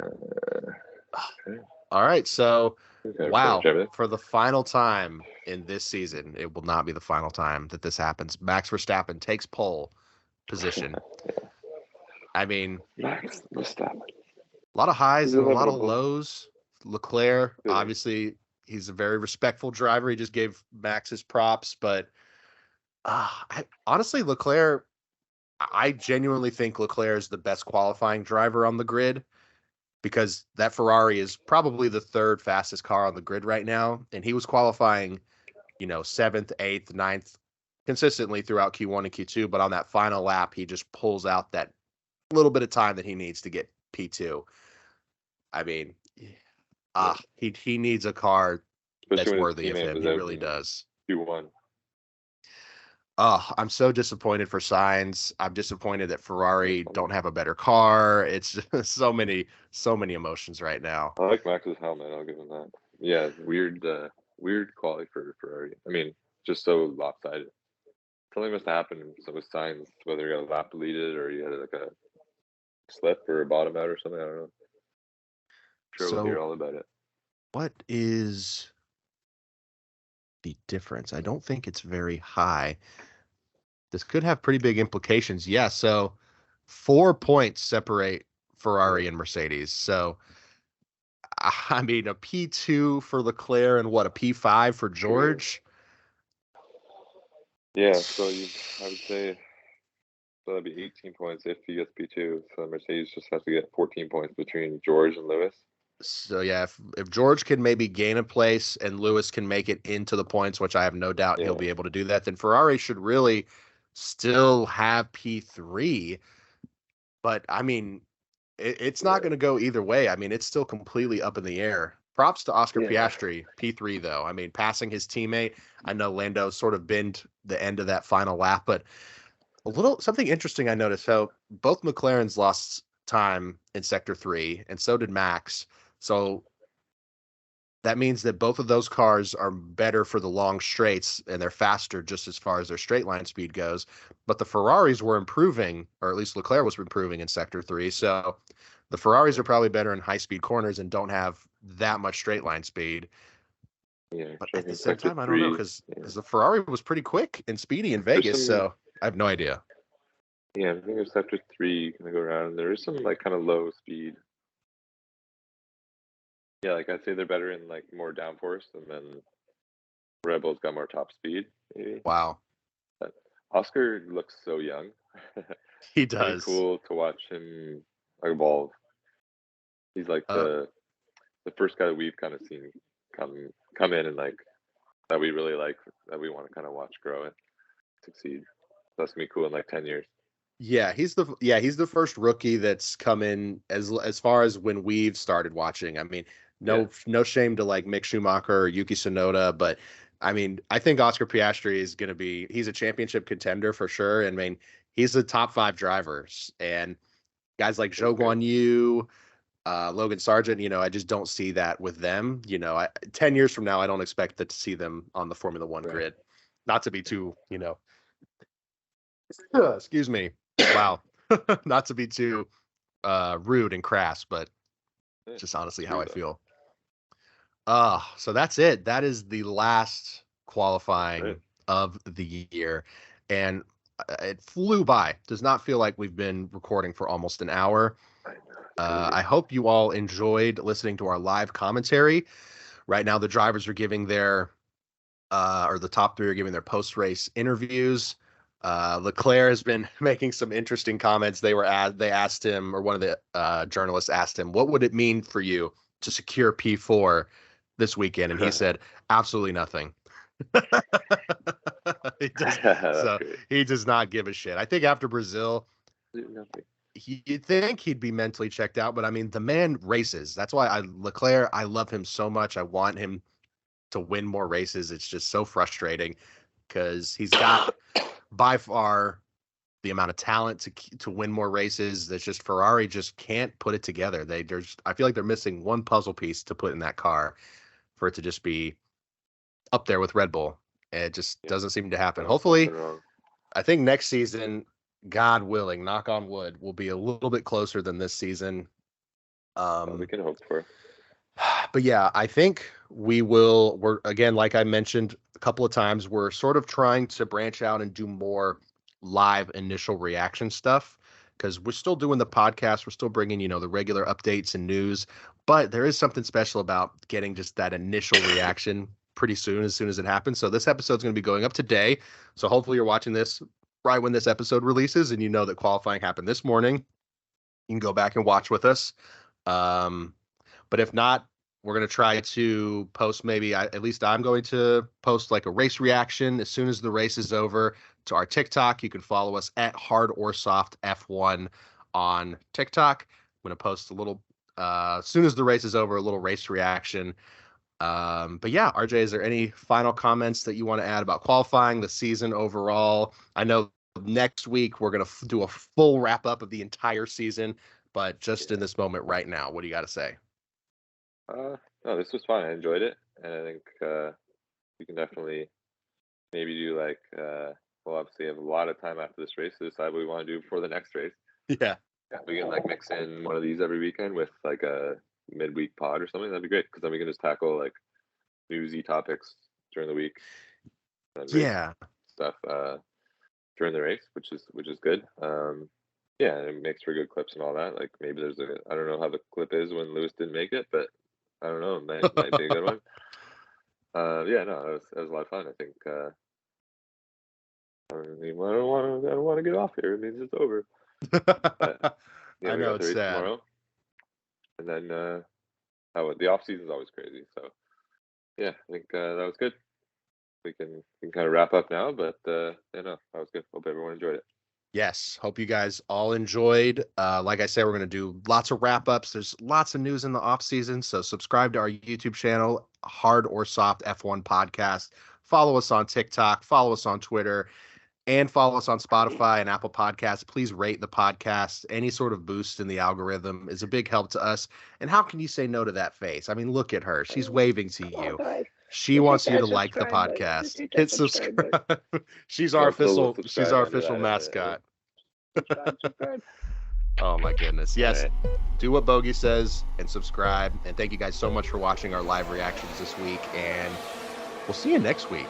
Okay. All right, so wow, for the final time in this season, it will not be the final time that this happens. Max Verstappen takes pole position. I mean, Max Verstappen. A lot of highs and a lot of lows. Leclerc, obviously, he's a very respectful driver. He just gave Max his props, but honestly, Leclerc, I genuinely think Leclerc is the best qualifying driver on the grid, because that Ferrari is probably the third fastest car on the grid right now. And he was qualifying, 7th, 8th, 9th consistently throughout Q1 and Q2. But on that final lap, he just pulls out that little bit of time that he needs to get P2. I mean, he needs a car that's worthy of him. He really does. Q1. Oh, I'm so disappointed for Sainz. I'm disappointed that Ferrari don't have a better car. It's just so many emotions right now. I like Max's helmet. I'll give him that. Yeah, weird quality for Ferrari. I mean, just so lopsided. Something must have happened. So with signs, whether he got a lap deleted or he had like a slip or a bottom out or something. I don't know. Sure, we'll hear So all about it. what is the difference? I don't think it's very high. This could have pretty big implications. Yeah, so 4 points separate Ferrari and Mercedes. So I mean, a P2 for Leclerc and what, a P5 for George? Yeah, so I would say so that'd be 18 points if he gets P2. So Mercedes just has to get 14 points between George and Lewis. So yeah, if George can maybe gain a place and Lewis can make it into the points, which I have no doubt he'll be able to do that, then Ferrari should really still have P3. But I mean, it's not going to go either way. I mean, it's still completely up in the air. Props to Oscar Piastri, P3 though. I mean, passing his teammate. I know Lando sort of binned the end of that final lap, but something interesting I noticed. So both McLarens lost time in sector 3, and so did Max. So that means that both of those cars are better for the long straights and they're faster just as far as their straight line speed goes. But the Ferraris were improving, or at least Leclerc was improving in sector 3. So the Ferraris are probably better in high speed corners and don't have that much straight line speed. Yeah, but at the same time, I don't know, because the Ferrari was pretty quick and speedy in Vegas. So I have no idea. Yeah, I think there's sector 3 gonna go around. There is some like kind of low speed. Yeah, like I'd say they're better in like more downforce, and then Red Bull's got more top speed, maybe. Wow. But Oscar looks so young. He It's pretty does. cool to watch him evolve. He's like the first guy that we've kind of seen come in and like that we really like, that we want to kind of watch grow and succeed. That's gonna be cool in like 10 years. Yeah, he's the first rookie that's come in as far as when we've started watching. I mean, no shame to like Mick Schumacher or Yuki Tsunoda, but I mean, I think Oscar Piastri is going to he's a championship contender for sure. And I mean, he's the top 5 drivers, and guys like Zhou Guan Yu, Logan Sargent, I just don't see that with them. 10 years from now, I don't expect to see them on the Formula One grid. Not to be too, excuse me. Wow. Not to be too rude and crass, but just honestly how I feel. So that's it. That is the last qualifying of the year. And it flew by. Does not feel like we've been recording for almost an hour. I hope you all enjoyed listening to our live commentary. Right now, the drivers are giving their, or the top 3 are giving their post-race interviews. Leclerc has been making some interesting comments. They asked him, or one of the journalists asked him, what would it mean for you to secure P4 this weekend? And he said, absolutely nothing. He does not give a shit. I think after Brazil, you'd think he'd be mentally checked out, but I mean, the man races. That's why Leclerc, I love him so much. I want him to win more races. It's just so frustrating because he's got by far the amount of talent to win more races. That's just Ferrari just can't put it together. I feel like they're missing one puzzle piece to put in that car for it to just be up there with Red Bull. It just doesn't seem to happen. Hopefully, I think next season, God willing, knock on wood, will be a little bit closer than this season. We can hope for. But yeah, I think we're again, like I mentioned a couple of times, we're sort of trying to branch out and do more live initial reaction stuff because we're still doing the podcast. We're still bringing, the regular updates and news, but there is something special about getting just that initial reaction pretty soon, as soon as it happens. So this episode's going to be going up today. So hopefully you're watching this right when this episode releases and you know that qualifying happened this morning. You can go back and watch with us. But if not, we're going to try to post at least I'm going to post like a race reaction as soon as the race is over to our TikTok. You can follow us at Hard or Soft F1 on TikTok. I'm going to post a little, as soon as the race is over, a little race reaction. But yeah, RJ, is there any final comments that you want to add about qualifying, the season overall? I know next week we're going to do a full wrap up of the entire season, but just in this moment right now, what do you got to say? No, this was fun. I enjoyed it, and I think we can definitely maybe do like we'll obviously have a lot of time after this race to decide what we want to do before the next race. Yeah. Yeah, we can like mix in one of these every weekend with like a midweek pod or something. That'd be great because then we can just tackle like newsy topics during the week and race Yeah. stuff during the race, which is good. Yeah, it makes for good clips and all that. Like maybe there's I don't know how the clip is when Lewis didn't make it, but I don't know, it might be a good one. Yeah, no, that was a lot of fun. I think I don't want to get off here. It means it's over. But yeah, I we know got the it's race sad. tomorrow, and then the off season is always crazy. So yeah, I think that was good. We can kind of wrap up now, but yeah, no, that was good. Hope everyone enjoyed it. Yes, hope you guys all enjoyed. Like I said, we're going to do lots of wrap ups. There's lots of news in the off season, so subscribe to our YouTube channel, Hard or Soft F1 Podcast. Follow us on TikTok, follow us on Twitter, and follow us on Spotify and Apple Podcasts. Please rate the podcast. Any sort of boost in the algorithm is a big help to us. And how can you say no to that face? I mean, look at her. She's waving to you. She wants you to like the podcast. Hit subscribe. She's our official mascot. Oh my goodness. Yes. Right. Do what Bogey says and subscribe. And thank you guys so much for watching our live reactions this week. And we'll see you next week.